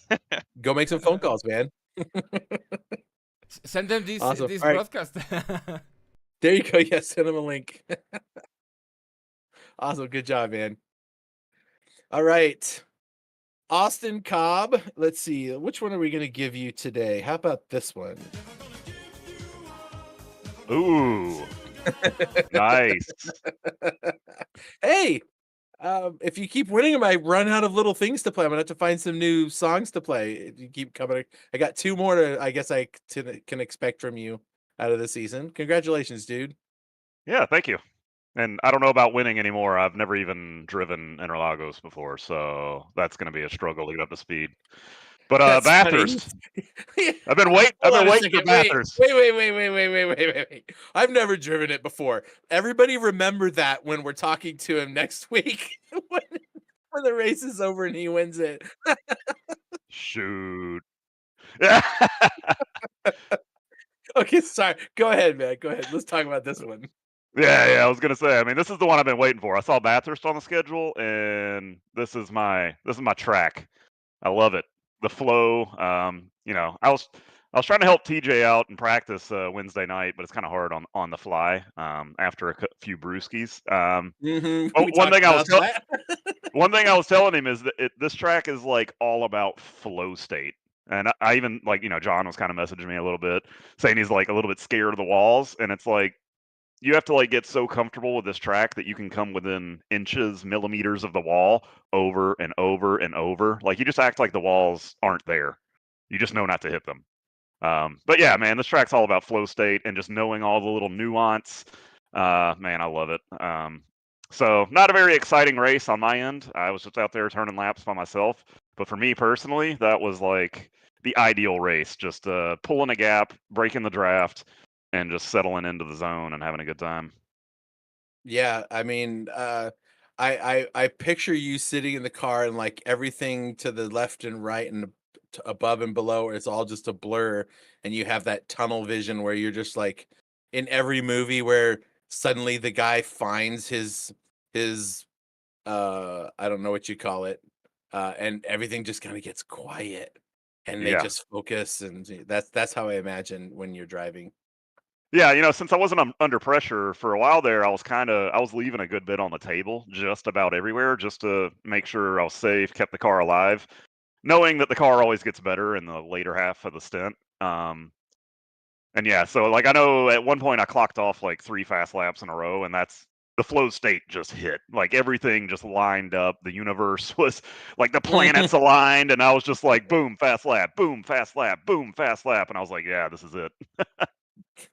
Go make some phone calls, man. Send them this Awesome. this All right. broadcast. There you go. Yeah, send them a link. Awesome. Good job, man. All right. Austin Cobb. Let's see. Which one are we going to give you today? How about this one? Ooh. Nice. Hey, if you keep winning them, I run out of little things to play. I'm gonna have to find some new songs to play. If you keep coming, I got 2 more to, I guess can expect from you out of the season. Congratulations, dude. Yeah, thank you. And I don't know about winning anymore. I've never even driven Interlagos before, so that's going to be a struggle to get up to speed. But That's funny. Bathurst. I've been waiting Hold on a for second. Bathurst. Wait. I've never driven it before. Everybody remember that when we're talking to him next week when the race is over and he wins it. Shoot. Yeah. Okay, sorry. Go ahead, man. Go ahead. Let's talk about this one. Yeah, I was gonna say. I mean, this is the one I've been waiting for. I saw Bathurst on the schedule, and this is my track. I love it. The flow. I was trying to help TJ out in practice Wednesday night, but it's kind of hard on the fly after a few brewskis. We One talked thing I was about that. one thing I was telling him is that this track is like all about flow state. And I even John was kind of messaging me a little bit saying he's like a little bit scared of the walls, and it's like you have to like get so comfortable with this track that you can come within inches, millimeters of the wall over and over and over. Like you just act like the walls aren't there. You just know not to hit them. But yeah, man, this track's all about flow state and just knowing all the little nuance. Man, I love it. So not a very exciting race on my end. I was just out there turning laps by myself. But for me personally, that was like the ideal race. Just pulling a gap, breaking the draft, and just settling into the zone and having a good time. Yeah, I mean, I picture you sitting in the car and like everything to the left and right and above and below, it's all just a blur, and you have that tunnel vision where you're just like in every movie where suddenly the guy finds his I don't know what you call it, and everything just kind of gets quiet and they Yeah. just focus, and that's how I imagine when you're driving. Yeah, since I wasn't under pressure for a while there, I was leaving a good bit on the table just about everywhere just to make sure I was safe, kept the car alive, knowing that the car always gets better in the later half of the stint. And yeah, so like I know at one point I clocked off like 3 fast laps in a row, and that's the flow state just hit. Like everything just lined up. The universe was like the planets aligned, and I was just like, boom, fast lap, boom, fast lap, boom, fast lap, and I was like, yeah, this is it.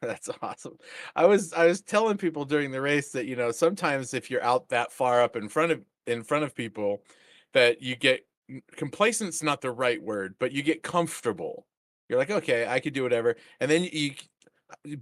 That's awesome. I was telling people during the race that sometimes if you're out that far up in front of people, that you get complacent's not the right word, but you get comfortable. You're like, okay, I could do whatever, and then you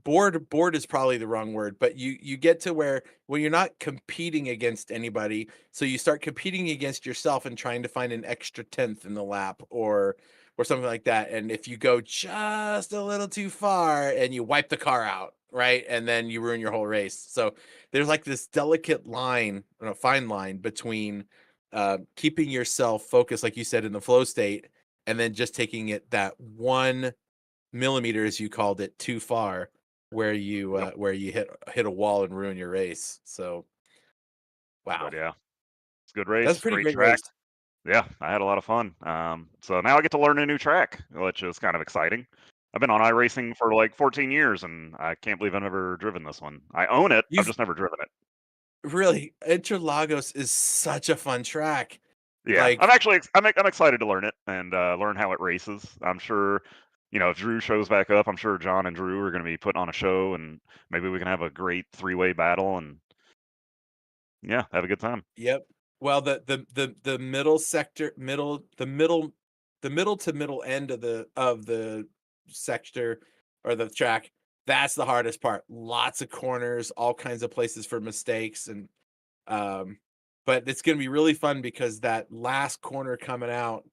bored is probably the wrong word, but you get to where you're not competing against anybody, so you start competing against yourself and trying to find an extra tenth in the lap or something like that. And if you go just a little too far and you wipe the car out, right, and then you ruin your whole race. So there's like this delicate line, fine line between keeping yourself focused, like you said, in the flow state, and then just taking it that 1 millimeter, as you called it, too far, where you hit a wall and ruin your race. So wow, But yeah, it's a good race, that's a pretty great great track. race. Yeah, I had a lot of fun. So now I get to learn a new track, which is kind of exciting. I've been on iRacing for like 14 years, and I can't believe I've never driven this one. I own it. I've You've just never driven it. really Interlagos is such a fun track. Yeah, Like, I'm excited to learn it and learn how it races. I'm sure, if Drew shows back up, I'm sure John and Drew are going to be putting on a show, and maybe we can have a great 3-way battle and yeah, have a good time. yep. Well, the middle sector, the middle to middle end of the sector or the track, that's the hardest part. Lots of corners, all kinds of places for mistakes, and um, but it's gonna be really fun because that last corner coming out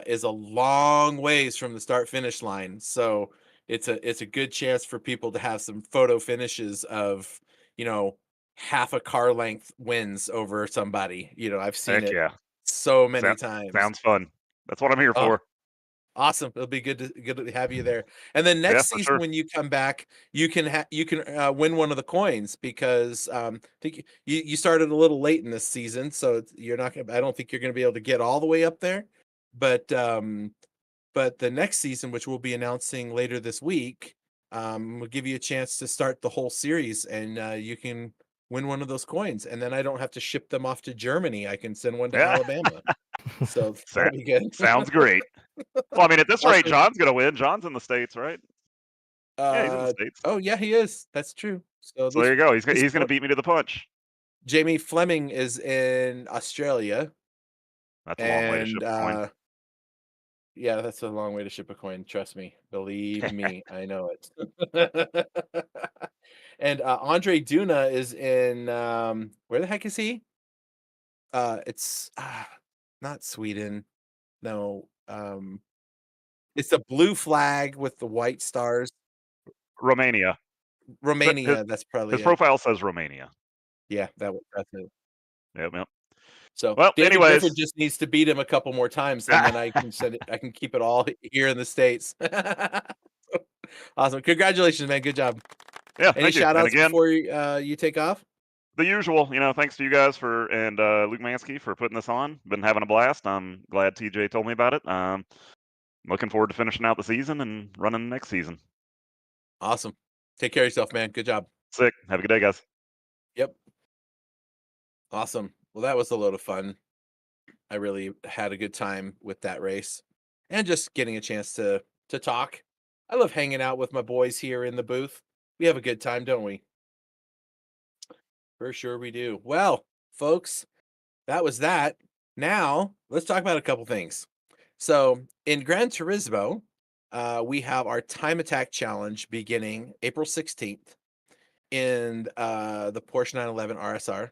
is a long ways from the start finish line. So it's a good chance for people to have some photo finishes of, you know, half a car length wins over somebody. I've seen Heck it yeah, so many Sound, times. sounds fun. That's what I'm here Oh, for. awesome. It'll be good to have you there. And then Yeah, next for season sure. when you come back, you can win one of the coins because I think you started a little late in this season, so you're not gonna I don't think you're gonna be able to get all the way up there. But the next season, which we'll be announcing later this week, we'll give you a chance to start the whole series, and you can win one of those coins. And then I don't have to ship them off to Germany. I can send one to Yeah. Alabama. So that'll be good. Sounds great. Well, I mean, at this rate, Also, John's gonna win. John's in the States, right? Yeah, he's in the States. oh yeah, he is. That's true. So So there you go. He's these gonna beat me to the punch. Jamie Fleming is in Australia, That's a long way to ship and a coin. yeah, that's a long way to ship a coin. Trust me, believe me, I know it. And Andre Duna is in where the heck is he? It's not Sweden. No, it's a blue flag with the white stars. Romania. Romania, that's probably His it. profile says Romania. Yeah, that's it. Yep. So Well, David anyways. Griffin just needs to beat him a couple more times, and then I can send it. I can keep it all here in the States. Awesome! Congratulations, man. Good job. Yeah, Any thank you. shout And outs again, before you take off? the usual, thanks to you guys and Luke Manske for putting this on. Been having a blast. I'm glad TJ told me about it. Looking forward to finishing out the season and running next season. Awesome. Take care of yourself, man. Good job. Sick. Have a good day, guys. Yep. Awesome. Well, that was a load of fun. I really had a good time with that race, and just getting a chance to talk. I love hanging out with my boys here in the booth. We have a good time, don't we? For sure we do. Well, folks, that was that. Now, let's talk about a couple things. So, in Gran Turismo, we have our time attack challenge beginning April 16th in the Porsche 911 RSR.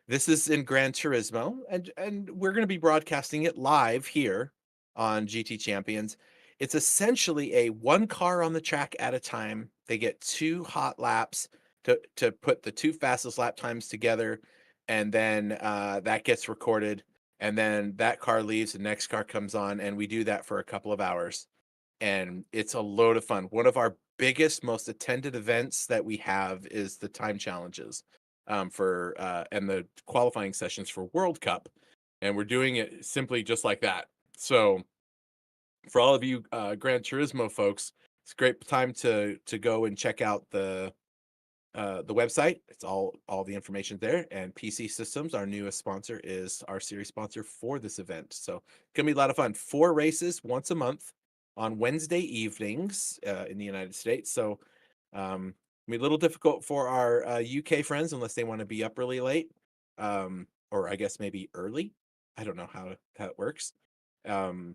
This is in Gran Turismo, and we're going to be broadcasting it live here on GT Champions. It's essentially a one car on the track at a time. They get 2 hot laps to put the 2 fastest lap times together, and then that gets recorded, and then that car leaves, the next car comes on, and we do that for a couple of hours. And it's a load of fun. One of our biggest, most attended events that we have is the time challenges for and the qualifying sessions for World Cup, and we're doing it simply just like that. So for all of you Gran Turismo folks, it's a great time to go and check out the website. It's all the information there. And PC Systems, our newest sponsor, is our series sponsor for this event. So it's gonna be a lot of fun. 4 races once a month on Wednesday evenings in the United States. So be a little difficult for our UK friends unless they want to be up really late, or I guess maybe early. I don't know how it works. So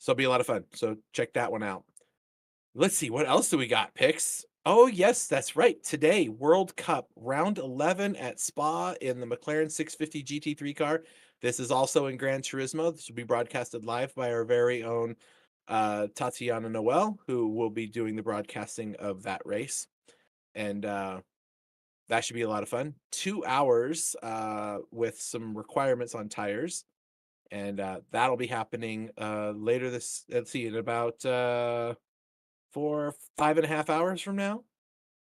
it'll be a lot of fun. So check that one out. Let's see, what else do we got? Picks. Oh yes, that's right. Today, World Cup round 11 at Spa in the McLaren 650 GT3 car. This is also in Gran Turismo. This will be broadcasted live by our very own Tatiana Noel, who will be doing the broadcasting of that race. And that should be a lot of fun. 2 hours with some requirements on tires, and that'll be happening later this. Let's see, in about 5.5 hours from now.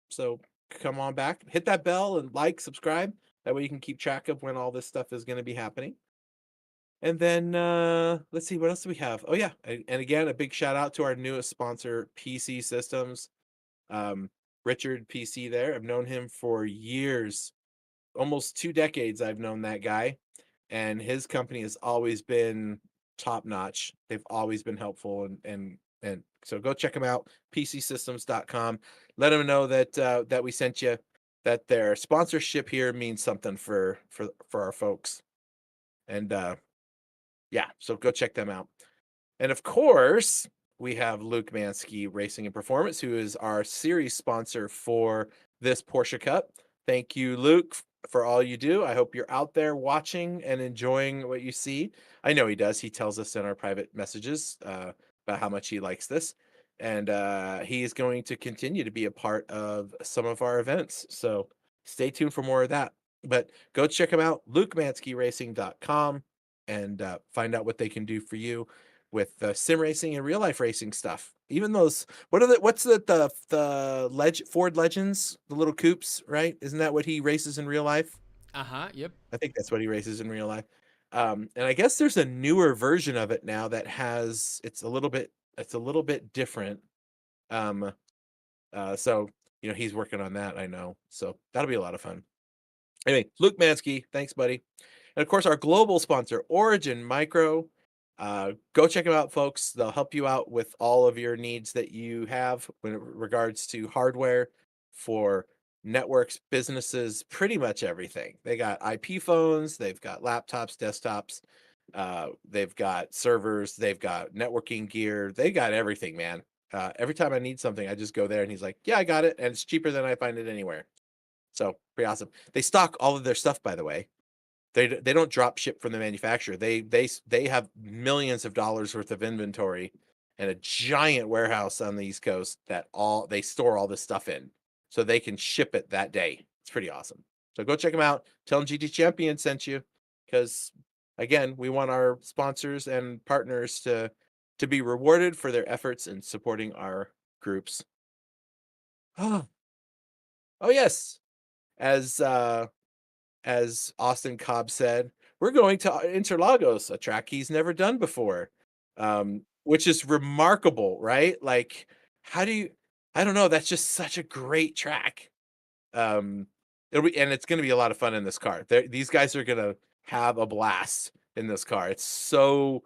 So come on back, hit that bell, and subscribe. That way you can keep track of when all this stuff is going to be happening. And then let's see, what else do we have? Oh yeah, and again, a big shout out to our newest sponsor, PC Systems. Richard PC there. I've known him for years, almost 2 decades. I've known that guy, and his company has always been top notch. They've always been helpful, and so go check them out, pcsystems.com. Let them know that we sent you, that their sponsorship here means something for our folks. And yeah, so go check them out. And of course, we have Luke Manske Racing and Performance, who is our series sponsor for this Porsche Cup. Thank you, Luke, for all you do. I hope you're out there watching and enjoying what you see. I know he does. He tells us in our private messages about how much he likes this. And he is going to continue to be a part of some of our events. So stay tuned for more of that. But go check him out, LukeManskiRacing.com, and find out what they can do for you with sim racing and real life racing stuff. Even those, what's the Ford Legends, the little coupes, right? Isn't that what he races in real life? Yep. I think that's what he races in real life. And I guess there's a newer version of it now that has, it's a little bit different. So he's working on that. I know. So that'll be a lot of fun. Anyway, Luke Manske, thanks, buddy. And of course, our global sponsor, Origin Micro. Go check them out, folks. They'll help you out with all of your needs that you have when it regards to hardware for networks, businesses, pretty much everything. They got IP phones, they've got laptops, desktops, they've got servers, they've got networking gear, they got everything, man. Every time I need something, I just go there and he's like, yeah, I got it. And it's cheaper than I find it anywhere. So pretty awesome. They stock all of their stuff, by the way. They don't drop ship from the manufacturer. They have millions of dollars worth of inventory and a giant warehouse on the East Coast that they store all this stuff in, so they can ship it that day. It's pretty awesome. So go check them out. Tell them GT Champion sent you, because again, we want our sponsors and partners to be rewarded for their efforts in supporting our groups. Oh yes, as Austin Cobb said, we're going to Interlagos, a track he's never done before, which is remarkable, right? Like, I don't know, that's just such a great track. And it's going to be a lot of fun in this car. These guys are going to have a blast in this car. It's so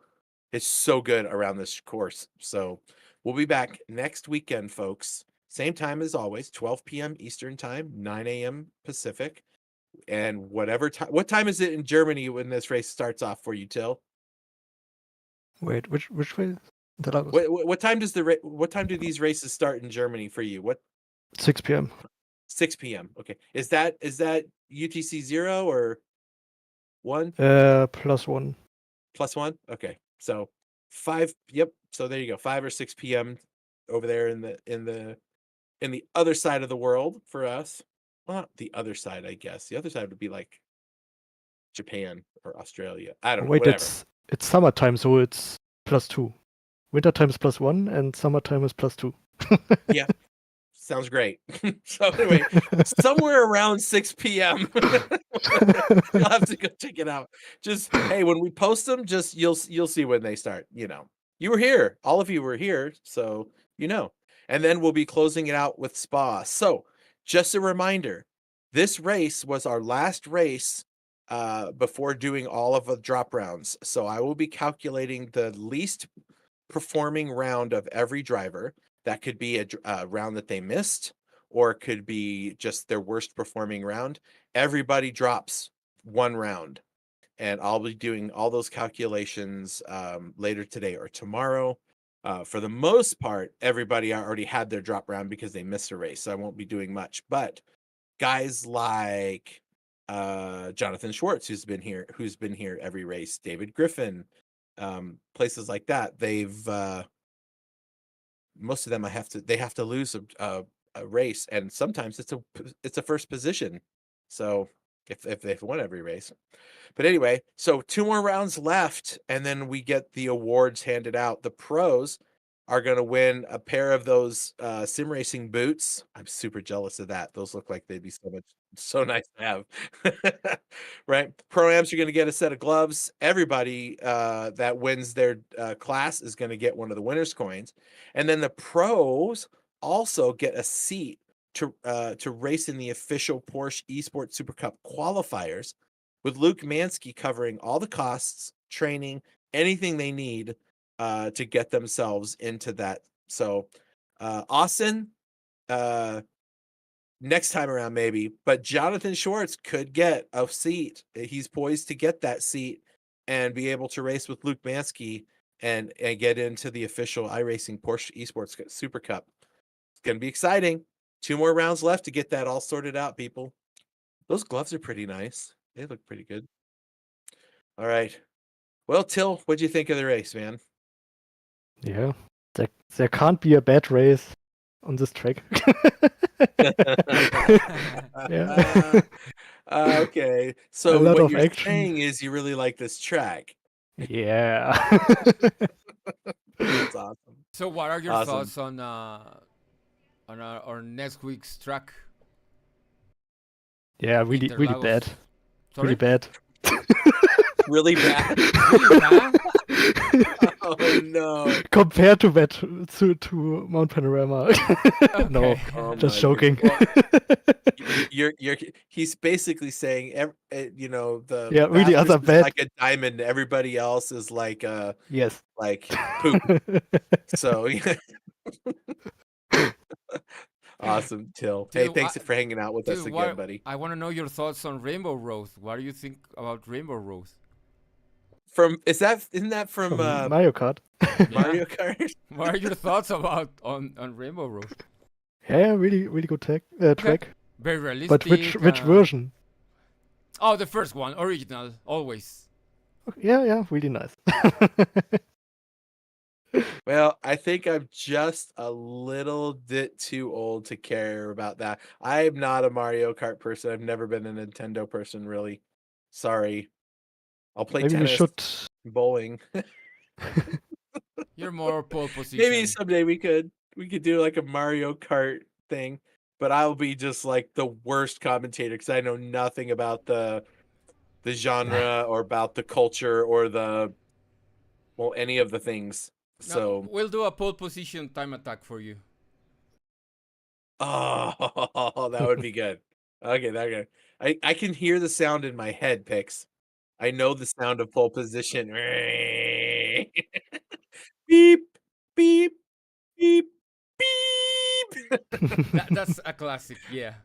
good around this course. So we'll be back next weekend, folks. Same time as always, 12 p.m. Eastern time, 9 a.m. Pacific. And whatever time, what time is it in Germany when this race starts off for you, Till? Wait, which way? What time do these races start in Germany for you? 6 p.m. 6 p.m. Okay. Is that UTC 0 or 1? +1. +1? Okay. So 5, yep. So there you go. 5 or 6 p.m. over there in the other side of the world for us. Well, not the other side, I guess. The other side would be like Japan or Australia. I don't know. Wait, whatever. it's summertime, so it's +2. Wintertime is +1, and summertime is +2. Yeah, sounds great. So anyway, somewhere around 6 p.m. You'll have to go check it out. Just hey, when we post them, just you'll see when they start. You were here. All of you were here, so And then we'll be closing it out with Spa. So just a reminder, this race was our last race before doing all of the drop rounds. So I will be calculating the least performing round of every driver. That could be a round that they missed, or it could be just their worst performing round. Everybody drops one round, and I'll be doing all those calculations later today or tomorrow. For the most part, everybody already had their drop round because they missed a race, so I won't be doing much. But guys like Jonathan Schwartz, who's been here every race, David Griffin, places like that, they've most of them they have to lose a race, and sometimes it's a first position. So if they've won every race. But anyway, so 2 more rounds left, and then we get the awards handed out. The pros are going to win a pair of those sim racing boots. I'm super jealous of that. Those look like they'd be so nice to have. Right? Pro-ams are going to get a set of gloves. Everybody that wins their class is going to get one of the winner's coins. And then the pros also get a seat to race in the official Porsche Esports Supercup qualifiers, with Luke Manske covering all the costs, training, anything they need to get themselves into that. So Austin, next time around maybe, but Jonathan Schwartz could get a seat. He's poised to get that seat and be able to race with Luke Manske and get into the official iRacing Porsche Esports Supercup. It's going to be exciting. 2 more rounds left to get that all sorted out, people. Those gloves are pretty nice. They look pretty good. All right. Well, Till, what'd you think of the race, man? Yeah, there can't be a bad race on this track. Yeah. Okay. So lot what of you're action. saying is you really like this track. Yeah. That's awesome. So, what are your Awesome. thoughts on our next week's track? Yeah, really Interlagos. bad. Sorry? Really bad. Really bad. Really bad? Oh no. Compared to that, to Mount Panorama. No, Okay. Oh just my joking. You're he's basically saying the Yeah, really Masters other is bad. like a diamond, everybody else is like Yes. poop. So yeah. Awesome, Till. Hey, Dude, thanks for hanging out with us dude, again, buddy. I want to know your thoughts on Rainbow Road. What do you think about Rainbow Road? Isn't that from Mario Kart. Mario Kart? What are your thoughts about on Rainbow Road? Yeah, really, really good track. Very realistic. But which version? Oh, the first one, original, always. Yeah, really nice. Well, I think I'm just a little bit too old to care about that. I'm not a Mario Kart person. I've never been a Nintendo person, really. Sorry. I'll play Maybe we tennis, should. bowling. You're more pole position. Maybe someday we could do like a Mario Kart thing, but I'll be just like the worst commentator because I know nothing about the genre or about the culture or any of the things. No, So we'll do a pole position time attack for you. oh, that would be good. Okay, that good. I can hear the sound in my head, Pix. I know the sound of pole position. Beep, beep, beep, beep. That's a classic, yeah.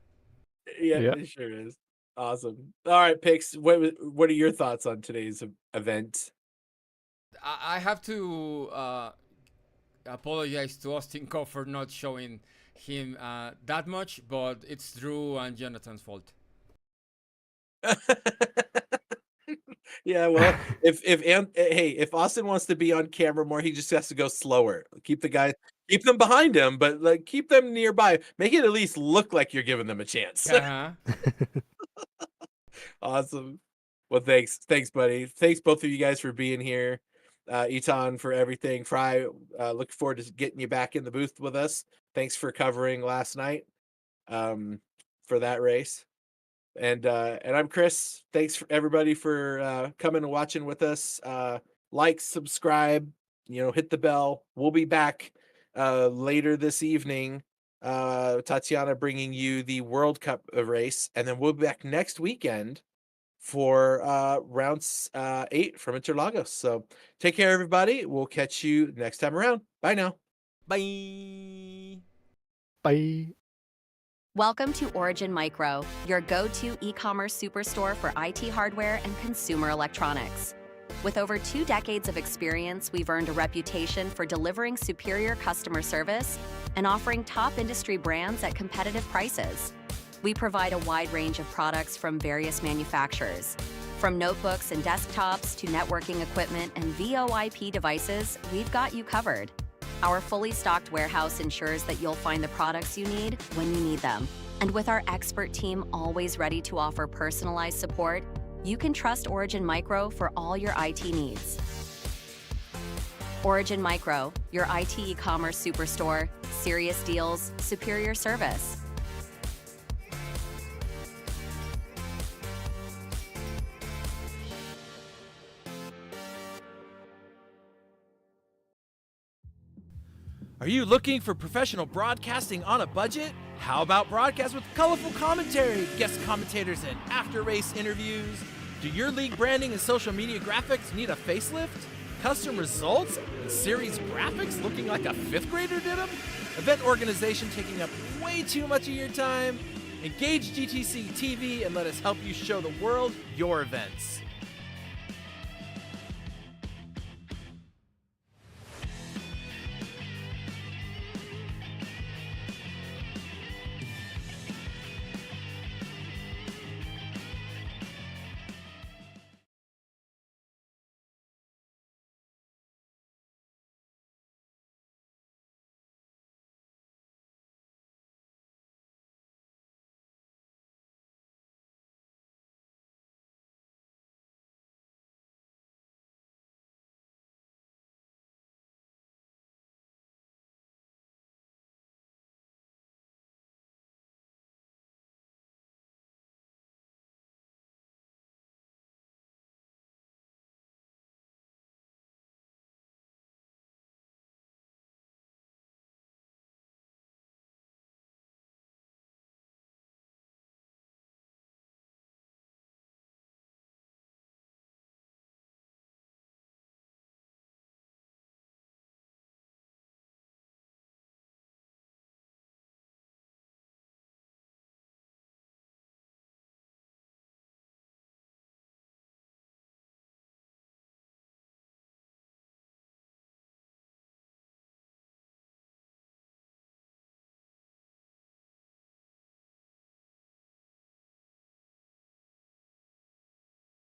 Yeah, Yeah. it sure is. Awesome. All right, Pix. What are your thoughts on today's event? I have to apologize to Austin Coe for not showing him that much, but it's Drew and Jonathan's fault. Yeah, well, if Austin wants to be on camera more, he just has to go slower. Keep them behind him, but like keep them nearby. Make it at least look like you're giving them a chance. Uh-huh. Awesome. Well, thanks, buddy. Thanks both of you guys for being here. Eton for everything. Fry, looking forward to getting you back in the booth with us. Thanks for covering last night for that race. And I'm Chris. Thanks for everybody for coming and watching with us. Like, subscribe, hit the bell. We'll be back later this evening. Tatiana bringing you the World Cup race, and then we'll be back next weekend for rounds 8 from Interlagos. So take care, everybody. We'll catch you next time around. Bye now. Bye. Bye. Welcome to Origin Micro, your go-to e-commerce superstore for IT hardware and consumer electronics. With over 2 decades of experience, we've earned a reputation for delivering superior customer service and offering top industry brands at competitive prices. We provide a wide range of products from various manufacturers. From notebooks and desktops to networking equipment and VoIP devices, we've got you covered. Our fully stocked warehouse ensures that you'll find the products you need when you need them. And with our expert team always ready to offer personalized support, you can trust Origin Micro for all your IT needs. Origin Micro, your IT e-commerce superstore, serious deals, superior service. Are you looking for professional broadcasting on a budget? How about broadcast with colorful commentary, guest commentators, and after-race interviews? Do your league branding and social media graphics need a facelift? Custom results and series graphics looking like a 5th grader did them? Event organization taking up way too much of your time? Engage GTC TV and let us help you show the world your events.